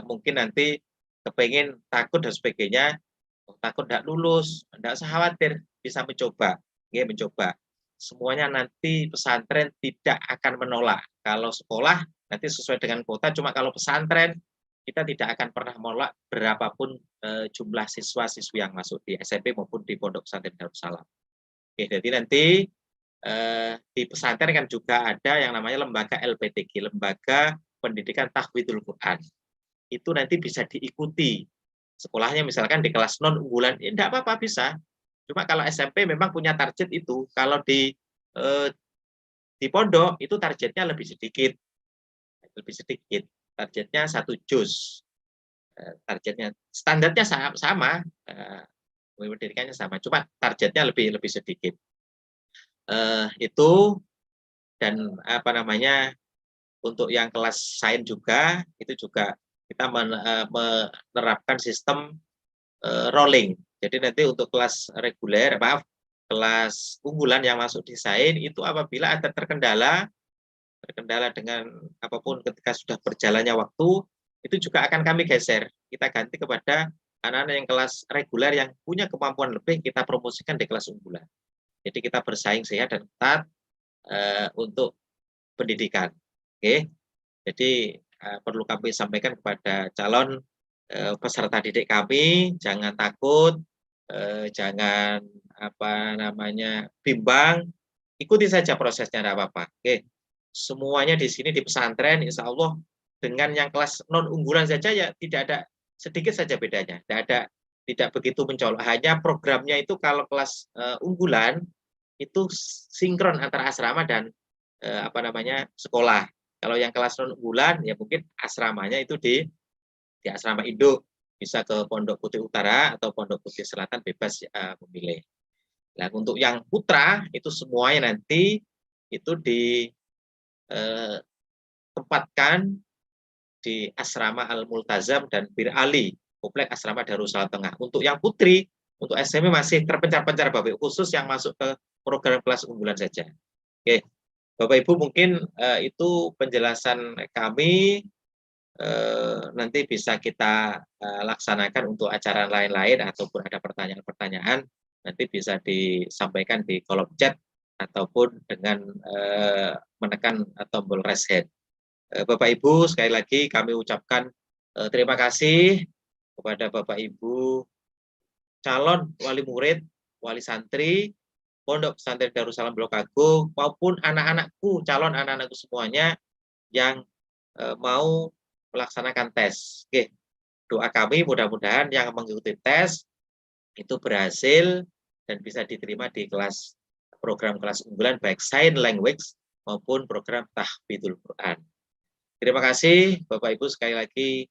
mungkin nanti kepengen takut dan sebagainya, takut tidak lulus, tidak usah khawatir, bisa mencoba, ya, mencoba. Semuanya nanti pesantren tidak akan menolak. Kalau sekolah nanti sesuai dengan kuota, cuma kalau pesantren kita tidak akan pernah menolak berapapun jumlah siswa-siswi yang masuk di SMP maupun di Pondok Pesantren Darussalam. Oke, jadi nanti di pesantren kan juga ada yang namanya lembaga LPTQ, Lembaga Pendidikan Tahfidzul Quran. Itu nanti bisa diikuti. Sekolahnya misalkan di kelas non unggulan, ya enggak apa-apa bisa. Cuma kalau SMP memang punya target itu, kalau di pondok itu targetnya lebih sedikit, targetnya 1 juz, targetnya standarnya sama, pendidikannya sama, cuma targetnya lebih sedikit. Itu dan untuk yang kelas sains juga itu juga kita menerapkan sistem rolling. Jadi nanti untuk kelas reguler, kelas unggulan yang masuk di sains itu apabila ada terkendala dengan apapun ketika sudah berjalannya waktu, itu juga akan kami geser. Kita ganti kepada anak-anak yang kelas reguler yang punya kemampuan lebih, kita promosikan di kelas unggulan. Jadi kita bersaing sehat dan ketat untuk pendidikan. Oke. Jadi perlu kami sampaikan kepada calon peserta didik kami, jangan takut, jangan bimbang, ikuti saja prosesnya, tidak apa-apa. Oke, semuanya di sini di pesantren, insya Allah dengan yang kelas non unggulan saja ya tidak ada, sedikit saja bedanya, tidak begitu mencolok. Hanya programnya itu kalau kelas unggulan itu sinkron antara asrama dan sekolah. Kalau yang kelas non unggulan ya mungkin asramanya itu di asrama induk, bisa ke Pondok Putih Utara atau Pondok Putih Selatan, bebas memilih. Nah, untuk yang putra itu semuanya nanti itu ditempatkan di asrama Al-Multazam dan Bir Ali, komplek asrama Darussalam Tengah. Untuk yang putri, untuk SMP masih terpencar-pencar Bapak Ibu, khusus yang masuk ke program kelas unggulan saja. Oke, Bapak Ibu mungkin itu penjelasan kami. Nanti bisa kita laksanakan untuk acara lain-lain ataupun ada pertanyaan-pertanyaan nanti bisa disampaikan di kolom chat ataupun dengan menekan tombol raise hand. Bapak Ibu sekali lagi kami ucapkan terima kasih kepada Bapak Ibu calon wali murid, wali santri, Pondok Pesantren Darussalam Blok Agung, maupun anak-anakku, calon anak-anakku semuanya yang mau melaksanakan tes. Oke, doa kami mudah-mudahan yang mengikuti tes itu berhasil dan bisa diterima di program kelas unggulan baik sign language maupun program tahfidul Quran. Terima kasih Bapak Ibu, sekali lagi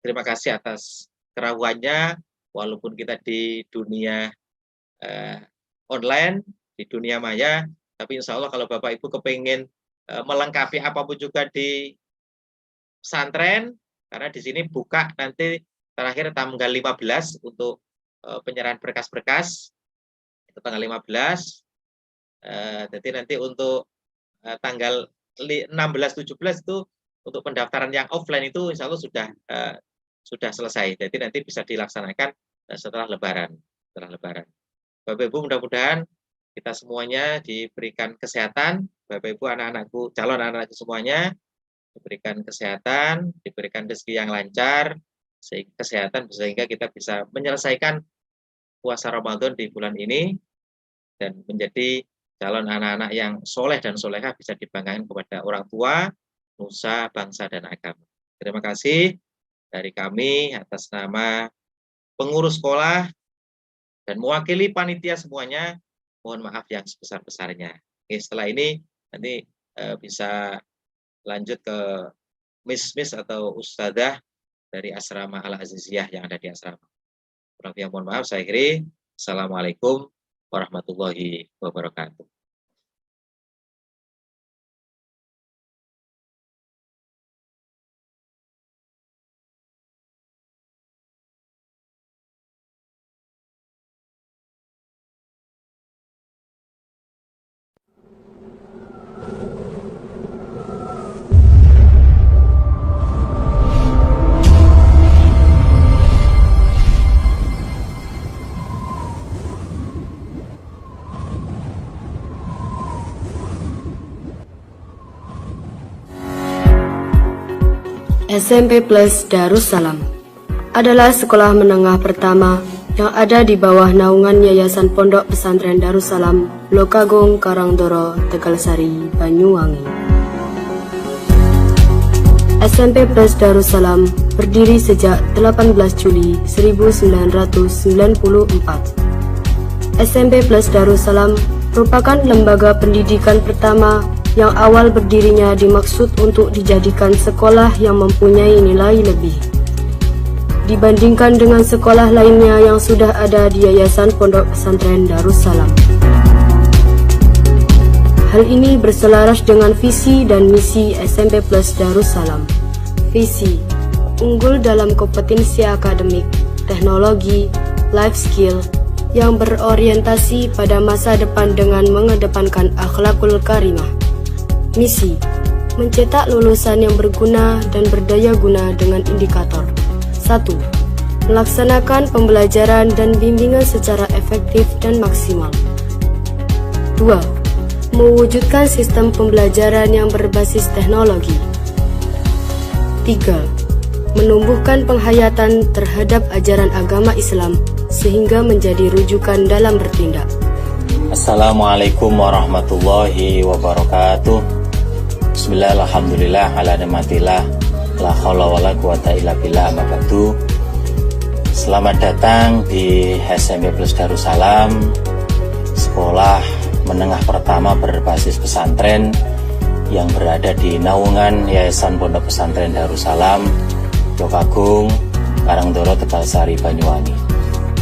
terima kasih atas keraguannya, walaupun kita di dunia online, di dunia maya, tapi insya Allah kalau Bapak Ibu kepengen melengkapi apapun juga di pesantren, karena di sini buka nanti terakhir tanggal 15 untuk penyerahan berkas-berkas, itu tanggal 15. Jadi nanti untuk tanggal 16-17 itu untuk pendaftaran yang offline itu insya Allah sudah selesai. Jadi nanti bisa dilaksanakan setelah Lebaran. Bapak Ibu, mudah-mudahan kita semuanya diberikan kesehatan, Bapak Ibu, anak-anakku, calon anak-anakku semuanya diberikan kesehatan, diberikan rezeki yang lancar, sehingga kita bisa menyelesaikan puasa Ramadan di bulan ini dan menjadi calon anak-anak yang soleh dan solehah, bisa dibanggakan kepada orang tua, nusa, bangsa, dan agama. Terima kasih dari kami atas nama pengurus sekolah dan mewakili panitia semuanya, mohon maaf yang sebesar-besarnya. Oke, setelah ini nanti bisa lanjut ke Miss atau Ustadzah dari asrama Al-Aziziyah yang ada di asrama. Mohon maaf, saya akhiri. Assalamualaikum warahmatullahi wabarakatuh. SMP Plus Darussalam adalah sekolah menengah pertama yang ada di bawah naungan Yayasan Pondok Pesantren Darussalam, Blok Agung, Karangdoro, Tegalsari, Banyuwangi. SMP Plus Darussalam berdiri sejak 18 Juli 1994. SMP Plus Darussalam merupakan lembaga pendidikan pertama yang awal berdirinya dimaksud untuk dijadikan sekolah yang mempunyai nilai lebih dibandingkan dengan sekolah lainnya yang sudah ada di Yayasan Pondok Pesantren Darussalam. Hal ini berselaras dengan visi dan misi SMP Plus Darussalam. Visi, unggul dalam kompetensi akademik, teknologi, life skill, yang berorientasi pada masa depan dengan mengedepankan akhlakul karimah. Misi, mencetak lulusan yang berguna dan berdaya guna dengan indikator 1. Melaksanakan pembelajaran dan bimbingan secara efektif dan maksimal. 2. Mewujudkan sistem pembelajaran yang berbasis teknologi. 3. Menumbuhkan penghayatan terhadap ajaran agama Islam sehingga menjadi rujukan dalam bertindak. Assalamualaikum warahmatullahi wabarakatuh. Bismillah, alhamdulillah, ala ni'matillah, la haula wala quwata illa billah, amma ba'du. Selamat datang di SMP Plus Darussalam, sekolah menengah pertama berbasis pesantren yang berada di naungan Yayasan Pondok Pesantren Darussalam, Blok Agung, Karangdoro, Tegalsari, Banyuwangi.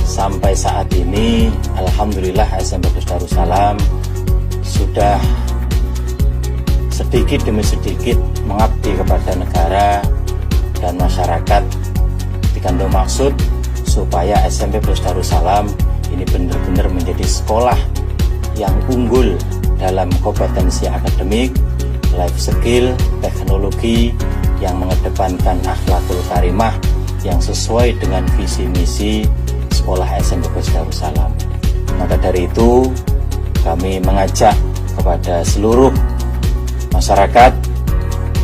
Sampai saat ini, alhamdulillah, SMP Plus Darussalam sudah sedikit demi sedikit mengabdi kepada negara dan masyarakat, dikandung maksud supaya SMP Plus Darussalam ini benar-benar menjadi sekolah yang unggul dalam kompetensi akademik, life skill, teknologi, yang mengedepankan akhlakul karimah yang sesuai dengan visi misi sekolah SMP Plus Darussalam. Maka dari itu kami mengajak kepada seluruh masyarakat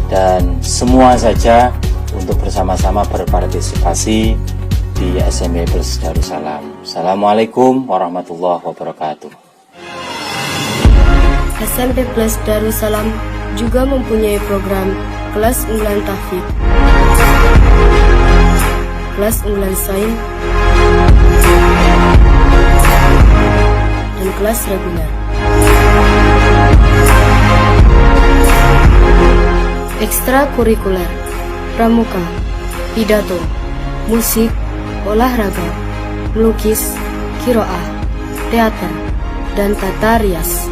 dan semua saja untuk bersama-sama berpartisipasi di SMP Plus Darussalam. Assalamualaikum warahmatullahi wabarakatuh. SMP Plus Darussalam juga mempunyai program kelas unggulan tahfidz, kelas unggulan sains, dan kelas reguler. Ekstrakurikuler, pramuka, pidato, musik, olahraga, melukis, qiraah, teater, dan tata rias.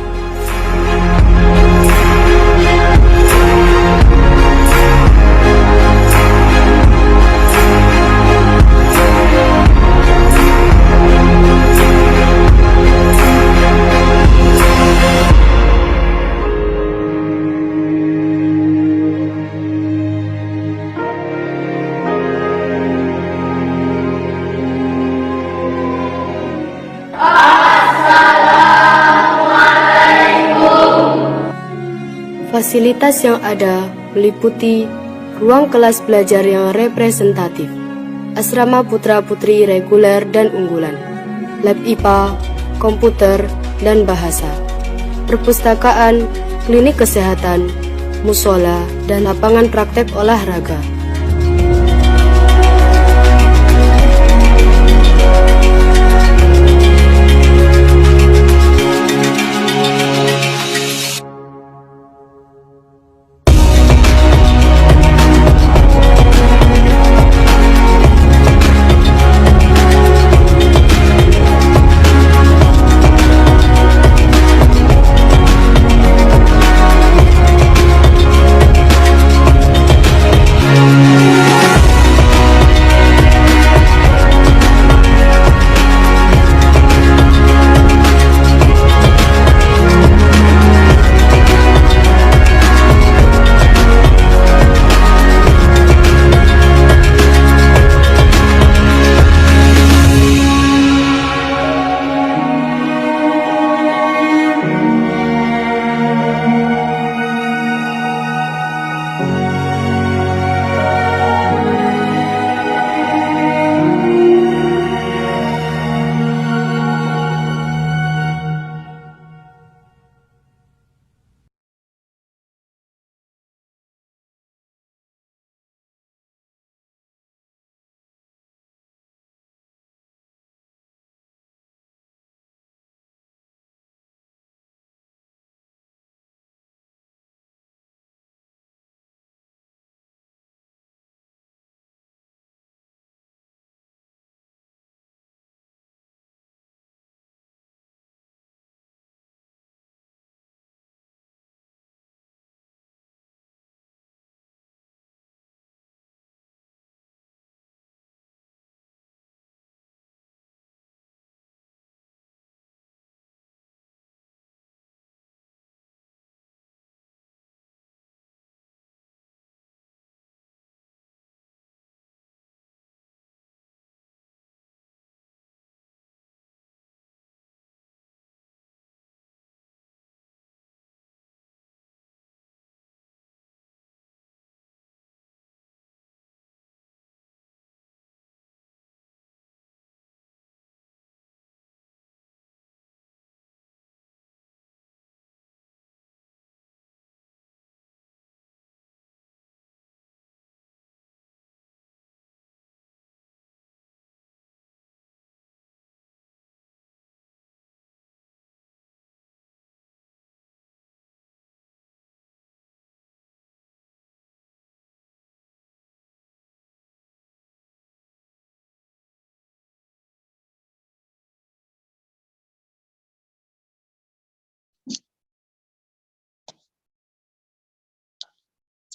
Fasilitas yang ada meliputi ruang kelas belajar yang representatif, asrama putra-putri reguler dan unggulan, lab IPA, komputer, dan bahasa, perpustakaan, klinik kesehatan, musola, dan lapangan praktek olahraga.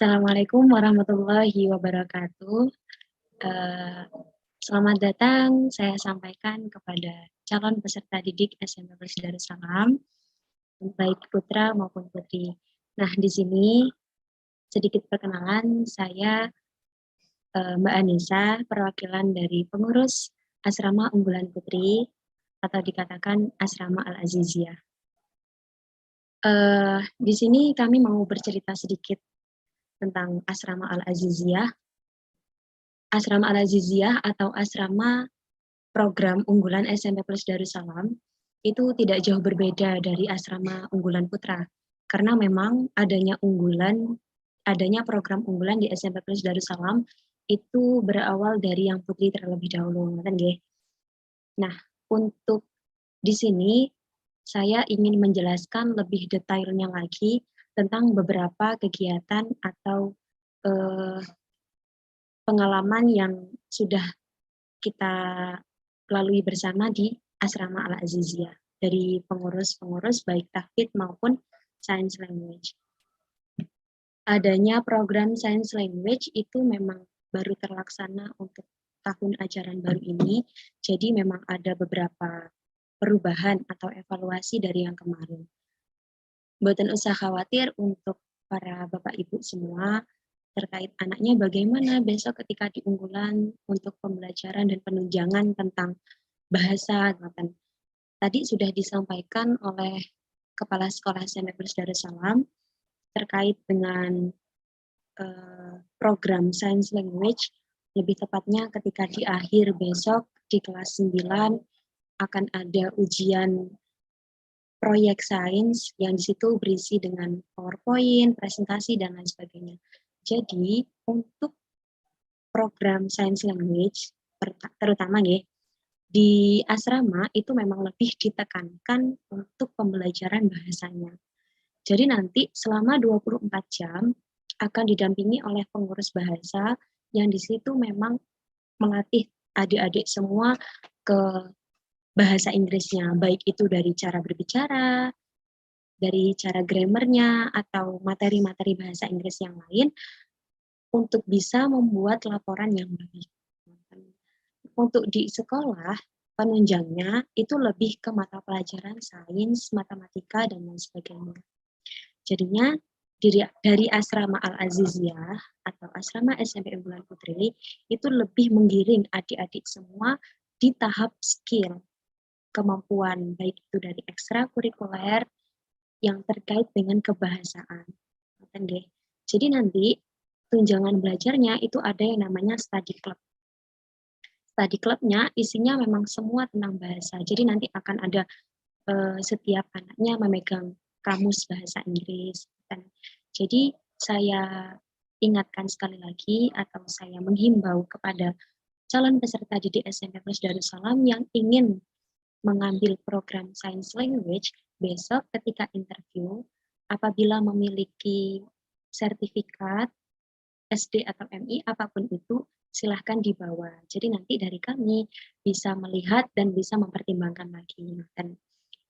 Assalamualaikum warahmatullahi wabarakatuh. Selamat datang, saya sampaikan kepada calon peserta didik SMP Plus Darussalam, baik putra maupun putri. Nah, di sini sedikit perkenalan, saya Mbak Anissa, perwakilan dari pengurus Asrama Unggulan Putri, atau dikatakan Asrama Al-Aziziyah. Di sini kami mau bercerita sedikit tentang Asrama Al-Aziziyah. asrama Al-Aziziyah atau asrama program unggulan SMP Plus Darussalam itu tidak jauh berbeda dari asrama unggulan putra. Karena memang adanya program unggulan di SMP Plus Darussalam itu berawal dari yang putri terlebih dahulu, kan nggih? Nah, untuk di sini saya ingin menjelaskan lebih detailnya lagi tentang beberapa kegiatan atau pengalaman yang sudah kita lalui bersama di asrama Al-Aziziyah dari pengurus-pengurus baik tahfidz maupun science language. Adanya program science language itu memang baru terlaksana untuk tahun ajaran baru ini, jadi memang ada beberapa perubahan atau evaluasi dari yang kemarin. Mboten usah khawatir untuk para Bapak Ibu semua terkait anaknya bagaimana besok ketika di unggulan untuk pembelajaran dan penunjangan tentang bahasa. Tadi sudah disampaikan oleh Kepala Sekolah SMP Plus Darussalam terkait dengan program Science Language, lebih tepatnya ketika di akhir besok di kelas 9 akan ada ujian proyek sains yang di situ berisi dengan PowerPoint, presentasi, dan lain sebagainya. Jadi, untuk program Science Language, terutama ya, di asrama itu memang lebih ditekankan untuk pembelajaran bahasanya. Jadi nanti selama 24 jam akan didampingi oleh pengurus bahasa yang di situ memang melatih adik-adik semua ke bahasa Inggrisnya, baik itu dari cara berbicara, dari cara grammarnya, atau materi-materi bahasa Inggris yang lain, untuk bisa membuat laporan yang baik. Untuk di sekolah, penunjangnya itu lebih ke mata pelajaran sains, matematika, dan lain sebagainya. Jadinya, dari asrama Al-Aziziyah atau asrama SMP Unggulan Putri, itu lebih menggiring adik-adik semua di tahap skill, kemampuan, baik itu dari ekstrakurikuler yang terkait dengan kebahasaan. Jadi nanti tunjangan belajarnya itu ada yang namanya study club. Study clubnya isinya memang semua tentang bahasa. Jadi nanti akan ada setiap anaknya memegang kamus bahasa Inggris. Jadi saya ingatkan sekali lagi atau saya menghimbau kepada calon peserta didik SMP Plus Darussalam yang ingin mengambil program Science Language, besok ketika interview, apabila memiliki sertifikat SD atau MI, apapun itu, silahkan dibawa. Jadi nanti dari kami bisa melihat dan bisa mempertimbangkan lagi.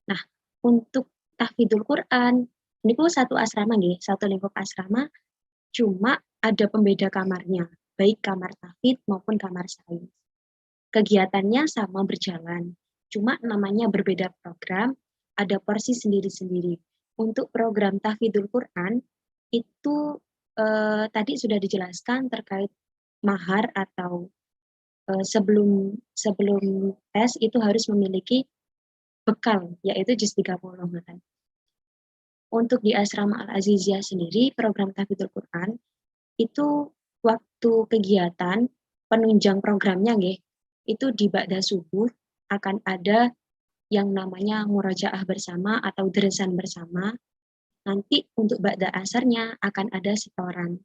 Nah, untuk tahfidzul Quran, ini pun satu asrama nih, satu lingkup asrama, cuma ada pembeda kamarnya, baik kamar tahfidz maupun kamar sains. Kegiatannya sama berjalan, cuma namanya berbeda program, ada porsi sendiri-sendiri. Untuk program tahfidzul Quran, itu tadi sudah dijelaskan terkait mahar atau sebelum tes itu harus memiliki bekal, yaitu juz 30. Untuk di asrama Al-Aziziyah sendiri, program tahfidzul Quran, itu waktu kegiatan penunjang programnya itu di ba'da subuh akan ada yang namanya murajaah bersama atau deresan bersama. Nanti untuk ba'da asarnya akan ada setoran.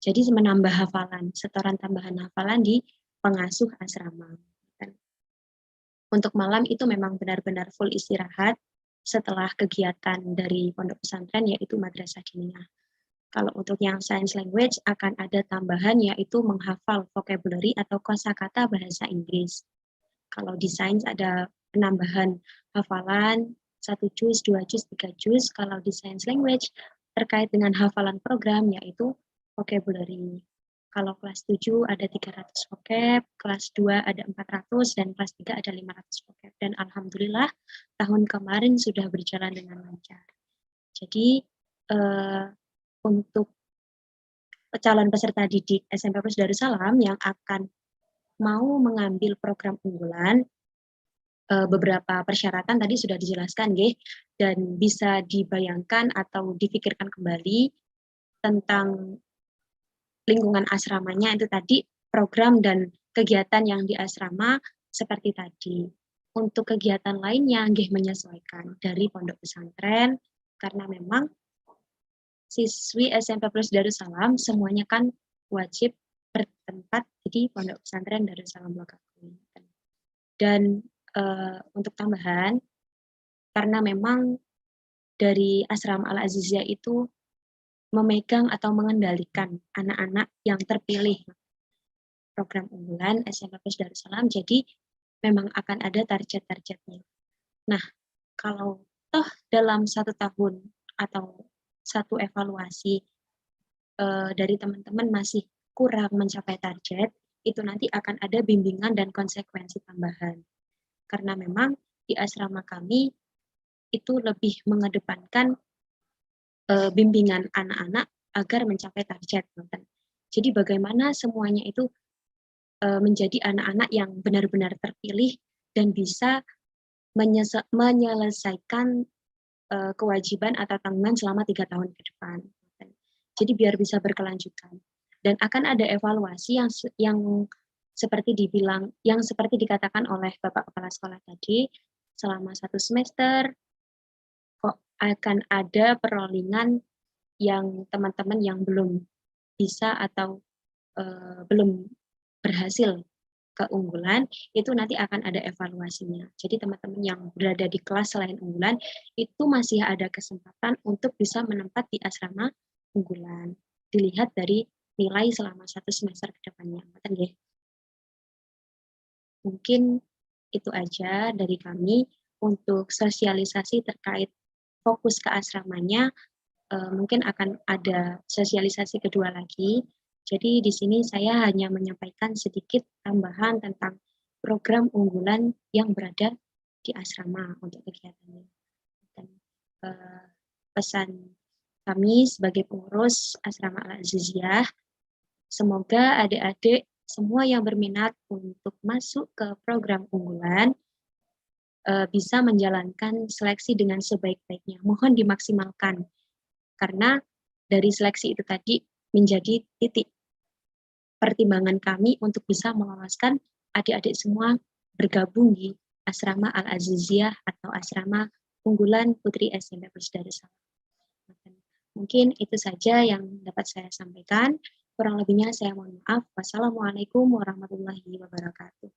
Jadi menambah hafalan, setoran tambahan hafalan di pengasuh asrama. Untuk malam itu memang benar-benar full istirahat setelah kegiatan dari pondok pesantren yaitu madrasah diniyah. Kalau untuk yang science language akan ada tambahan yaitu menghafal vocabulary atau kosakata bahasa Inggris. Kalau di sains ada penambahan hafalan 1 juz, 2 juz, 3 juz. Kalau di science language terkait dengan hafalan program yaitu vocabulary. Kalau kelas 7 ada 300 vocab, kelas 2 ada 400, dan kelas 3 ada 500 vocab. Dan alhamdulillah tahun kemarin sudah berjalan dengan lancar. Jadi untuk calon peserta didik SMP Plus Darussalam yang akan mau mengambil program unggulan, beberapa persyaratan tadi sudah dijelaskan, dan bisa dibayangkan atau dipikirkan kembali tentang lingkungan asramanya. Itu tadi program dan kegiatan yang di asrama seperti tadi. Untuk kegiatan lainnya nggih menyesuaikan dari pondok pesantren karena memang siswi SMP Plus Darussalam semuanya kan wajib bertempat di pondok pesantren Darussalam Lokakuyu. Dan untuk tambahan karena memang dari asrama Al Aziziyah itu memegang atau mengendalikan anak-anak yang terpilih program unggulan SMP Plus Darussalam, jadi memang akan ada target-targetnya. Nah, kalau toh dalam 1 tahun atau satu evaluasi dari teman-teman masih kurang mencapai target, itu nanti akan ada bimbingan dan konsekuensi tambahan. Karena memang di asrama kami itu lebih mengedepankan bimbingan anak-anak agar mencapai target. Jadi bagaimana semuanya itu menjadi anak-anak yang benar-benar terpilih dan bisa menyelesaikan kewajiban atau tanggungan selama 3 tahun ke depan. Jadi biar bisa berkelanjutan. Dan akan ada evaluasi yang seperti dikatakan oleh Bapak Kepala Sekolah tadi, selama 1 semester kok akan ada perollingan yang teman-teman yang belum bisa atau belum berhasil keunggulan, itu nanti akan ada evaluasinya. Jadi teman-teman yang berada di kelas selain unggulan, itu masih ada kesempatan untuk bisa menempat di asrama unggulan. Dilihat dari nilai selama 1 semester ke depannya. Mungkin itu aja dari kami untuk sosialisasi terkait fokus ke asramanya. Mungkin akan ada sosialisasi kedua lagi. Jadi di sini saya hanya menyampaikan sedikit tambahan tentang program unggulan yang berada di asrama untuk kegiatannya. Dan pesan kami sebagai pengurus asrama Al Aziziyah, semoga adik-adik semua yang berminat untuk masuk ke program unggulan bisa menjalankan seleksi dengan sebaik-baiknya. Mohon dimaksimalkan karena dari seleksi itu tadi menjadi titik pertimbangan kami untuk bisa meloloskan adik-adik semua bergabung di asrama Al Aziziyah atau asrama unggulan Putri SMP Plus Darussalam. Mungkin itu saja yang dapat saya sampaikan. Kurang lebihnya saya mohon maaf. Wassalamualaikum warahmatullahi wabarakatuh.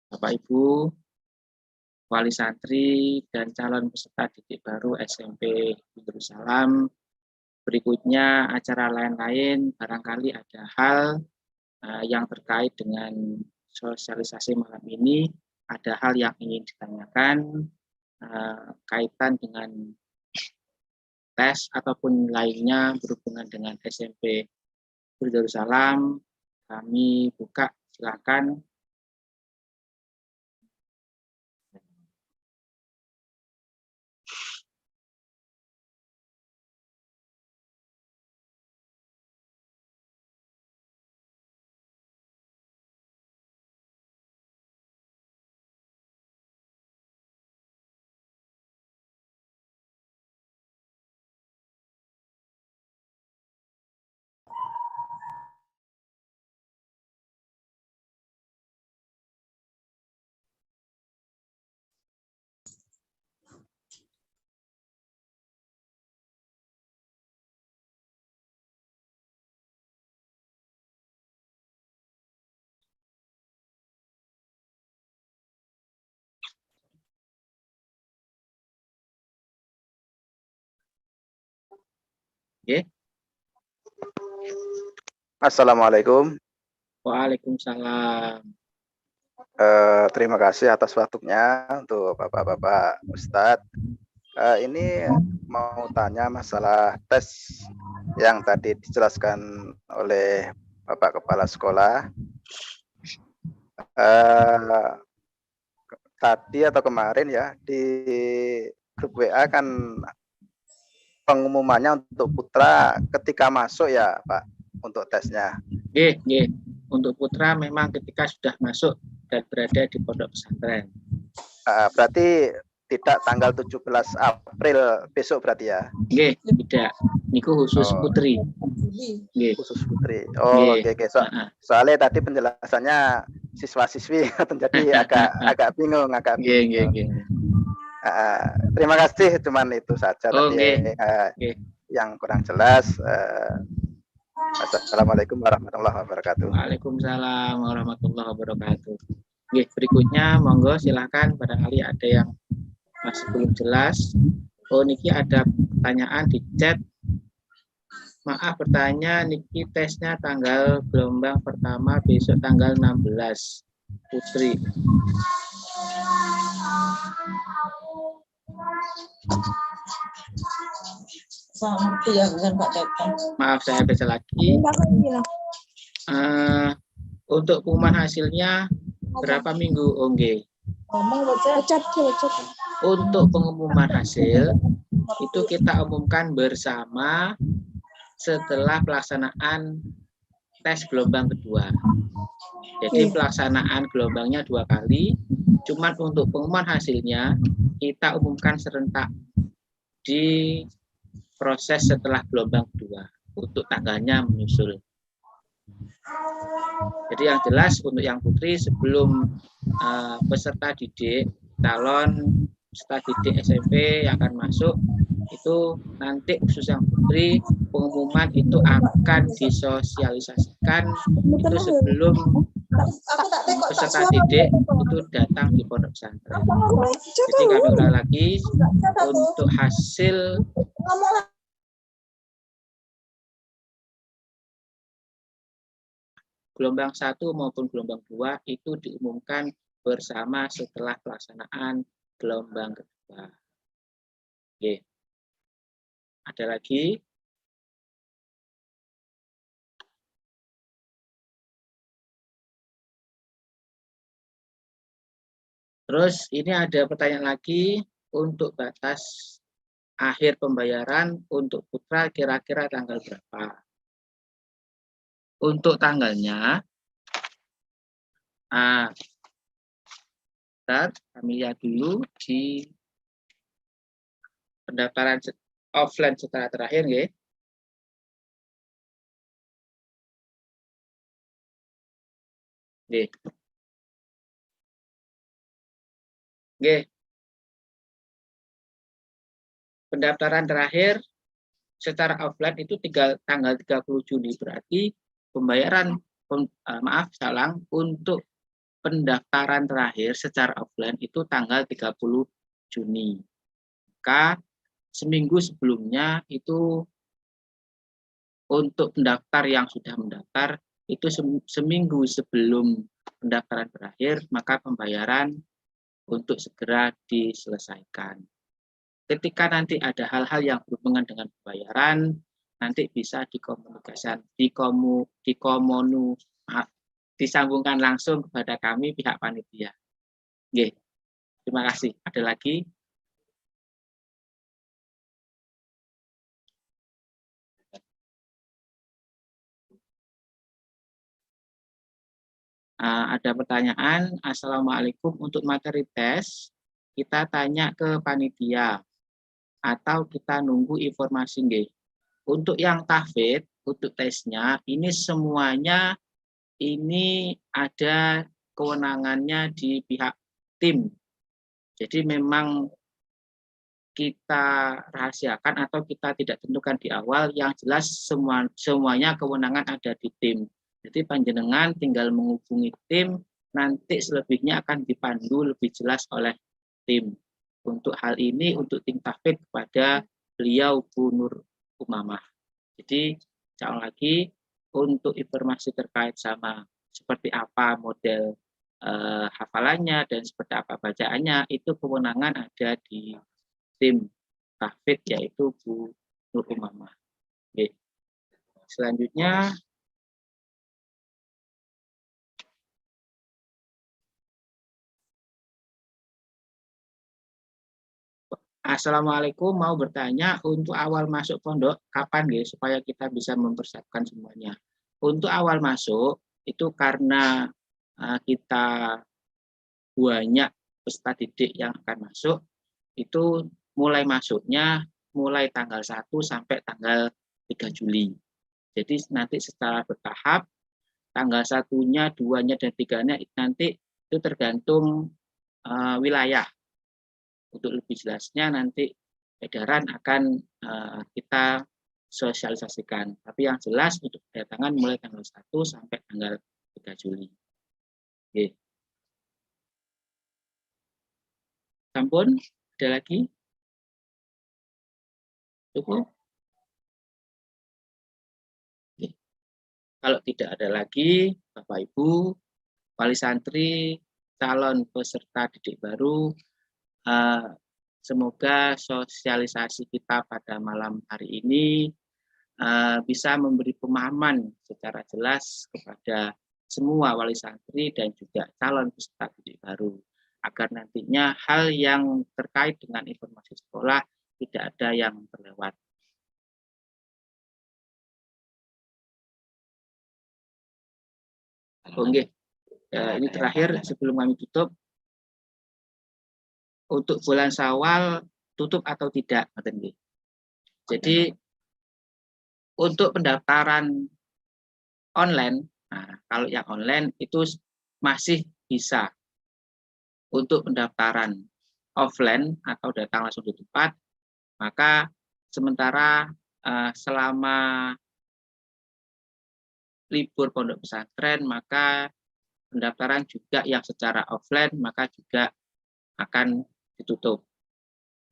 Bapak Ibu, wali santri dan calon peserta didik baru SMP Darussalam. Berikutnya acara lain-lain, barangkali ada hal yang terkait dengan sosialisasi malam ini, ada hal yang ingin ditanyakan kaitan dengan tes ataupun lainnya berhubungan dengan SMP Darussalam, kami buka, silakan. Oke. Assalamualaikum. Waalaikumsalam. Terima kasih atas waktunya untuk Bapak-Bapak Ustadz. Ini mau tanya masalah tes yang tadi dijelaskan oleh Bapak Kepala Sekolah. Tadi atau kemarin ya di grup WA kan pengumumannya untuk putra ketika masuk ya Pak untuk tesnya. Untuk putra memang ketika sudah masuk dan berada di pondok pesantren. Berarti tidak tanggal 17 April besok berarti ya? Tidak. Niku khusus putri. Khusus putri. Oke. Soalnya tadi penjelasannya siswa-siswi jadi agak bingung. Terima kasih, cuman itu saja tadi yang kurang jelas. Assalamualaikum warahmatullahi wabarakatuh. Waalaikumsalam warahmatullahi wabarakatuh. Berikutnya monggo silakan, barangkali ada yang masih belum jelas. Niki ada pertanyaan di chat. Maaf bertanya, Niki tesnya tanggal gelombang pertama besok tanggal 16 Putri. Maaf saya baca lagi. Untuk pengumuman hasilnya berapa minggu? Untuk pengumuman hasil itu kita umumkan bersama setelah pelaksanaan tes gelombang kedua. Jadi pelaksanaan gelombangnya 2 kali, cuman untuk pengumuman hasilnya kita umumkan serentak di proses setelah gelombang kedua untuk tanggalnya menyusul. Jadi yang jelas untuk yang putri sebelum peserta didik calon peserta didik SMP yang akan masuk itu nanti khusus yang putri pengumuman itu akan disosialisasikan itu sebelum peserta didik itu datang di pondok pesantren. Jadi kami ulang lagi untuk hasil gelombang 1 maupun gelombang 2 itu diumumkan bersama setelah pelaksanaan gelombang kedua. Oke. Ada lagi? Terus ini ada pertanyaan lagi untuk batas akhir pembayaran untuk putra kira-kira tanggal berapa? Untuk tanggalnya, kami lihat dulu di pendaftaran offline setelah terakhir, ya. Pendaftaran terakhir secara offline itu tanggal 30 Juni, berarti pembayaran untuk pendaftaran terakhir secara offline itu tanggal 30 Juni. Maka seminggu sebelumnya itu untuk pendaftar yang sudah mendaftar itu seminggu sebelum pendaftaran berakhir, maka pembayaran untuk segera diselesaikan. Ketika nanti ada hal-hal yang berhubungan dengan pembayaran, nanti bisa disambungkan langsung kepada kami pihak panitia. Oke, terima kasih. Ada lagi? Ada pertanyaan, Assalamualaikum, untuk materi tes, kita tanya ke panitia, atau kita nunggu informasi nggih. Untuk yang tahfidz, untuk tesnya, ini semuanya ini ada kewenangannya di pihak tim. Jadi memang kita rahasiakan atau kita tidak tentukan di awal, yang jelas semuanya kewenangan ada di tim. Jadi panjenengan tinggal menghubungi tim, nanti selebihnya akan dipandu lebih jelas oleh tim. Untuk hal ini, untuk tim tahfidz kepada beliau Bu Nur Umamah. Jadi, sekali lagi, untuk informasi terkait sama seperti apa model hafalannya dan seperti apa bacaannya, itu kewenangan ada di tim tahfidz, yaitu Bu Nur Umamah. Oke. Selanjutnya, Assalamualaikum, mau bertanya, untuk awal masuk pondok kapan ya supaya kita bisa mempersiapkan semuanya. Untuk awal masuk itu karena kita banyak peserta didik yang akan masuk, itu mulai masuknya mulai tanggal 1 sampai tanggal 3 Juli. Jadi nanti secara bertahap, tanggal 1-nya, 2-nya, dan 3-nya nanti itu tergantung wilayah. Untuk lebih jelasnya nanti edaran akan kita sosialisasikan. Tapi yang jelas untuk kedatangan mulai tanggal 1 sampai tanggal 3 Juli. Oke. Sampun, ada lagi? Cukup? Oke. Kalau tidak ada lagi, Bapak Ibu, wali santri, calon peserta didik baru, semoga sosialisasi kita pada malam hari ini bisa memberi pemahaman secara jelas kepada semua wali santri dan juga calon peserta didik baru, agar nantinya hal yang terkait dengan informasi sekolah tidak ada yang terlewat. Oke, ini terakhir sebelum kami tutup. Untuk bulan Syawal tutup atau tidak? Jadi untuk pendaftaran online, nah, kalau yang online itu masih bisa. Untuk pendaftaran offline atau datang langsung di tempat, maka sementara selama libur pondok pesantren, maka pendaftaran juga yang secara offline maka juga akan ditutup.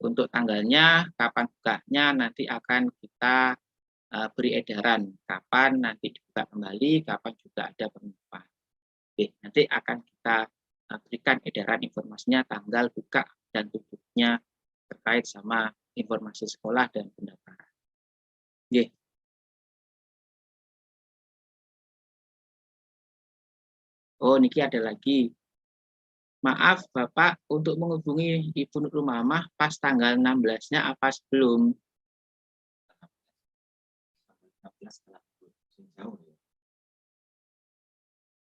Untuk tanggalnya, kapan bukanya nanti akan kita beri edaran. Kapan nanti dibuka kembali, kapan juga ada pengumuman. Oke, nanti akan kita berikan edaran informasinya, tanggal buka dan tutupnya terkait sama informasi sekolah dan pendaftaran. Oke. Oh, niki ada lagi. Maaf Bapak, untuk menghubungi Ibu Nur Umamah pas tanggal 16-nya apa sebelum?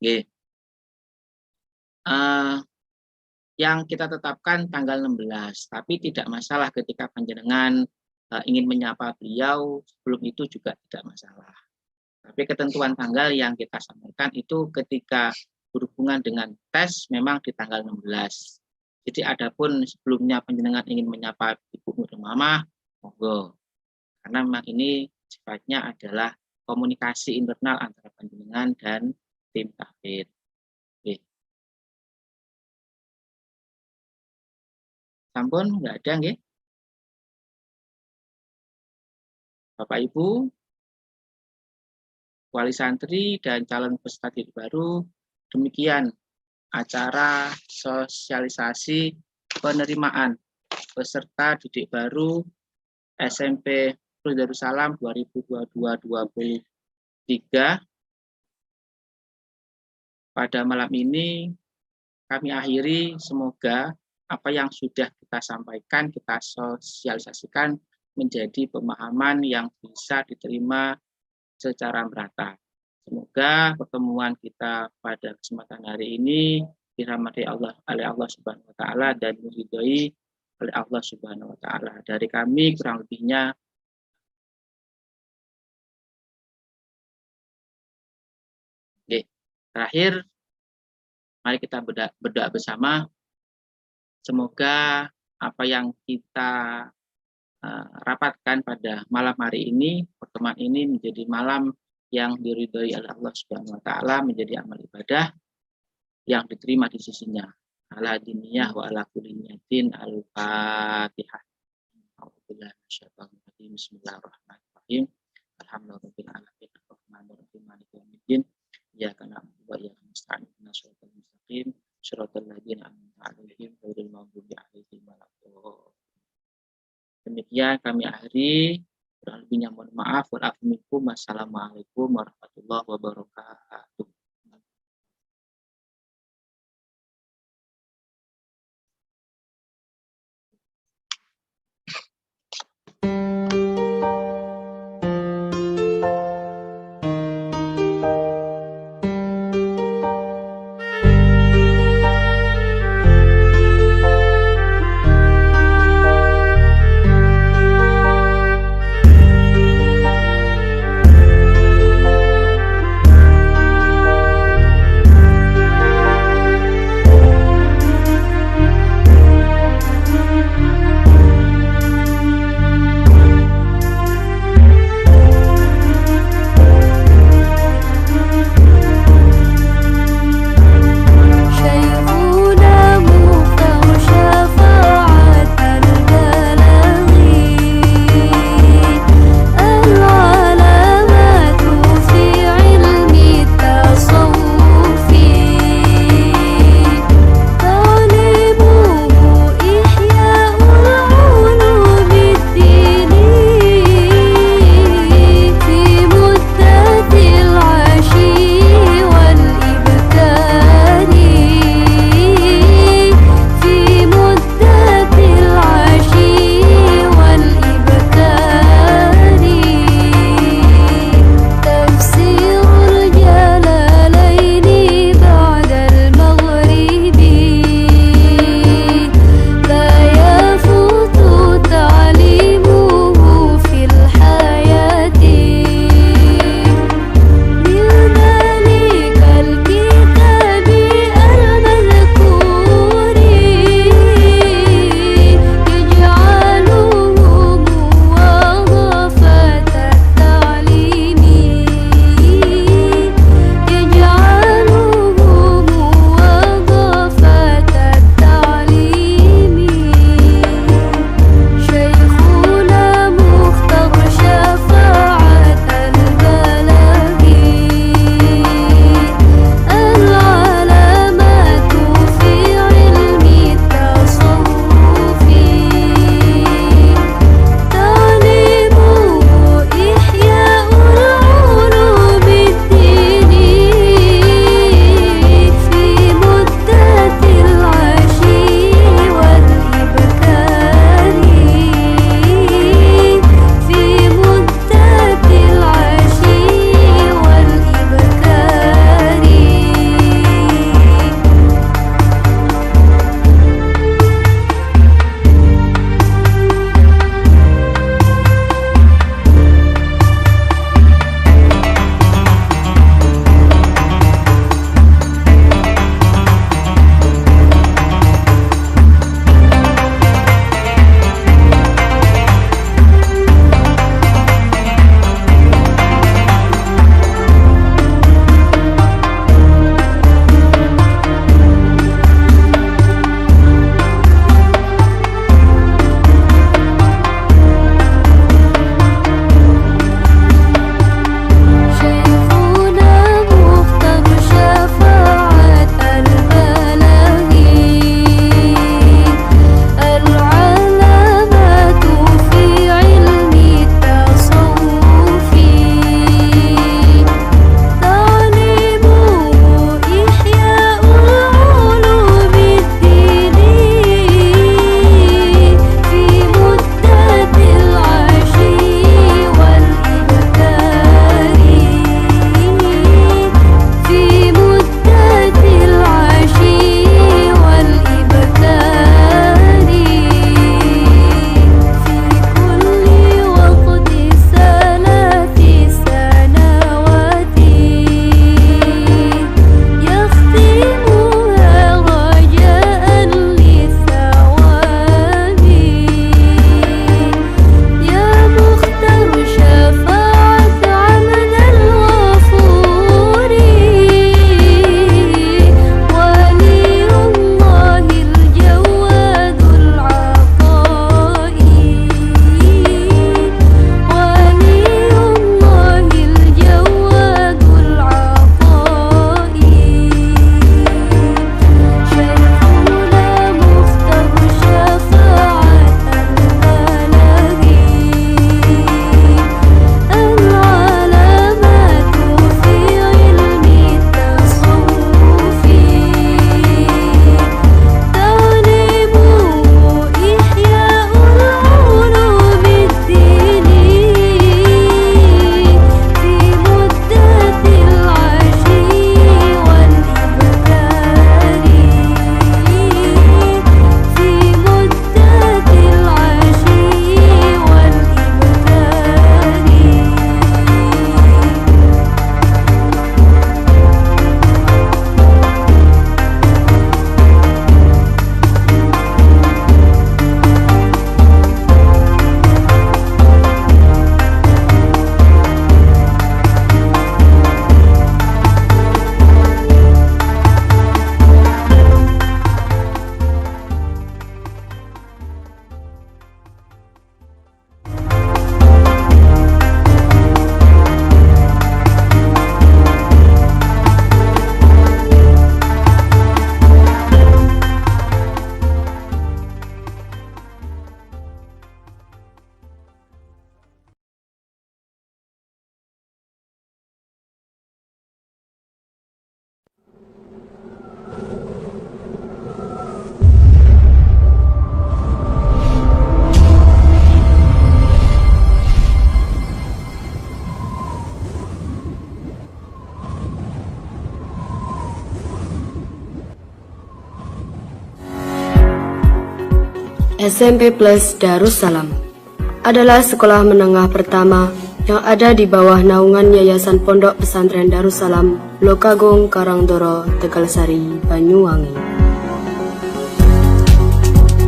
Oke. Yang kita tetapkan tanggal 16, tapi tidak masalah ketika panjenengan ingin menyapa beliau sebelum itu juga tidak masalah. Tapi ketentuan tanggal yang kita sampaikan itu ketika berhubungan dengan tes memang di tanggal 16. Jadi adapun sebelumnya panjenengan ingin menyapa Ibu Nur Umamah, monggo. karena memang ini sifatnya adalah komunikasi internal antara panjenengan dan tim tahfidz. Oke. Sampun nggak ada nggih? Bapak Ibu, wali santri dan calon peserta didik baru, demikian acara sosialisasi penerimaan peserta didik baru SMP Plus Darussalam 2022-2023. Pada malam ini kami akhiri, semoga apa yang sudah kita sampaikan, kita sosialisasikan menjadi pemahaman yang bisa diterima secara merata. Semoga pertemuan kita pada kesempatan hari ini dirahmati oleh Allah Subhanahu wa taala dan diridhoi oleh Allah Subhanahu wa taala. Dari kami kurang lebihnya oke. Terakhir, mari kita berdoa bersama. Semoga apa yang kita rapatkan pada malam hari ini, pertemuan ini menjadi malam yang diridhoi oleh Allah Subhanahu wa taala, menjadi amal ibadah yang diterima di sisinya. Ala diniyah wa ala kulli niyatin. Al-Fatihah. Bismillahirrahmanirrahim. Alhamdulillahirabbil alamin. Arrahmanirrahim. Maliki yaumiddin. Iyyaka na'budu wa iyyaka nasta'in. Ihdinas siratal mustaqim. Shiratal ladzina an'amta 'alaihim ghairil maghdubi 'alaihim waladdallin. Demikian kami akhiri, kurang lebihnya mohon maaf. Wassalamualaikum warahmatullahi wabarakatuh. SMP Plus Darussalam adalah sekolah menengah pertama yang ada di bawah naungan Yayasan Pondok Pesantren Darussalam, Lokagung, Karangdoro, Tegalsari, Banyuwangi.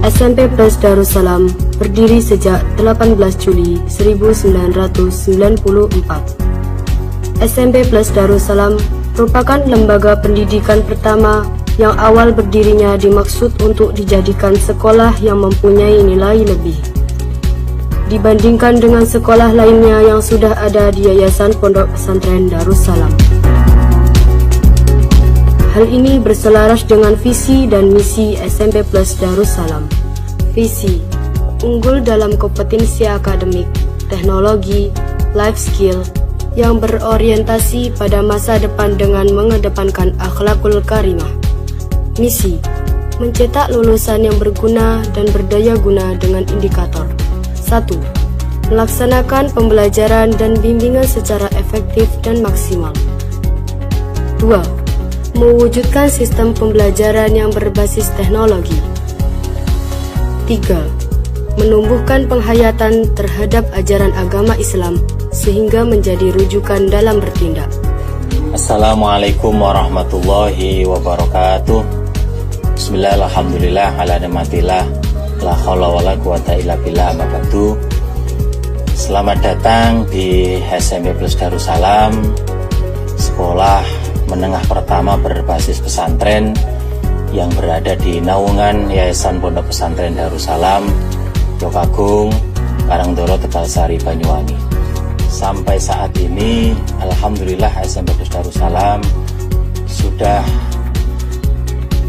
SMP Plus Darussalam berdiri sejak 18 Juli 1994. SMP Plus Darussalam merupakan lembaga pendidikan pertama yang awal berdirinya dimaksud untuk dijadikan sekolah yang mempunyai nilai lebih dibandingkan dengan sekolah lainnya yang sudah ada di Yayasan Pondok Pesantren Darussalam. Hal ini berselaras dengan visi dan misi SMP Plus Darussalam. Visi, unggul dalam kompetensi akademik, teknologi, life skill, yang berorientasi pada masa depan dengan mengedepankan akhlakul karimah. Misi, mencetak lulusan yang berguna dan berdaya guna dengan indikator 1. Melaksanakan pembelajaran dan bimbingan secara efektif dan maksimal. 2. Mewujudkan sistem pembelajaran yang berbasis teknologi. 3. Menumbuhkan penghayatan terhadap ajaran agama Islam sehingga menjadi rujukan dalam bertindak. Assalamualaikum warahmatullahi wabarakatuh. Bismillah, alhamdulillah, ala ni'matillah, la haula wala quwata illa billah, amma ba'du. Selamat datang di SMP Plus Darussalam, sekolah menengah pertama berbasis pesantren yang berada di naungan Yayasan Pondok Pesantren Darussalam, Lokagung, Karangdoro, Tegalsari, Banyuwangi. Sampai saat ini, alhamdulillah SMP Plus Darussalam sudah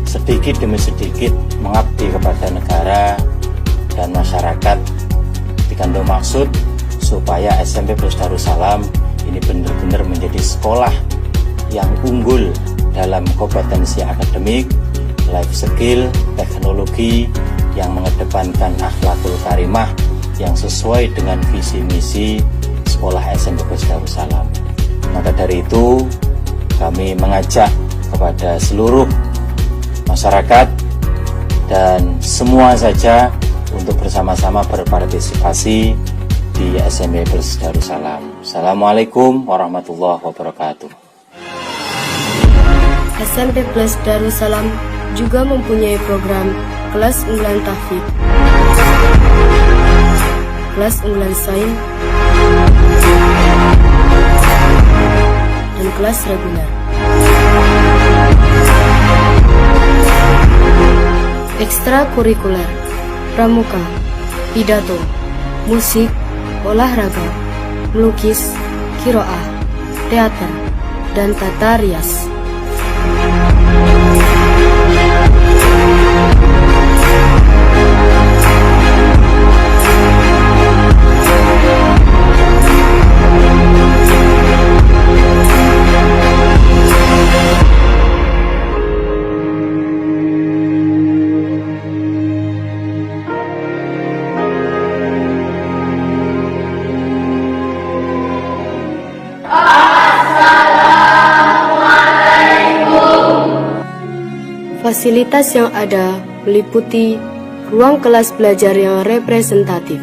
sedikit demi sedikit mengabdi kepada negara dan masyarakat, dikandung maksud supaya SMP Plus Darussalam ini benar-benar menjadi sekolah yang unggul dalam kompetensi akademik, life skill, teknologi, yang mengedepankan akhlakul karimah yang sesuai dengan visi misi sekolah SMP Plus Darussalam. Maka dari itu kami mengajak kepada seluruh masyarakat dan semua saja untuk bersama-sama berpartisipasi di SMP Plus Darussalam. Assalamualaikum warahmatullahi wabarakatuh. SMP Plus Darussalam juga mempunyai program kelas unggulan tahfidz, kelas unggulan sains, dan kelas reguler. Ekstrakurikuler, pramuka, pidato, musik, olahraga, melukis, qiraah, teater, dan tata rias. Fasilitas yang ada meliputi ruang kelas belajar yang representatif,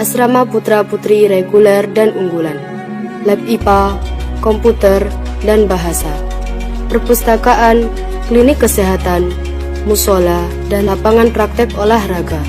asrama putra-putri reguler dan unggulan, lab IPA, komputer, dan bahasa, perpustakaan, klinik kesehatan, musola, dan lapangan praktek olahraga.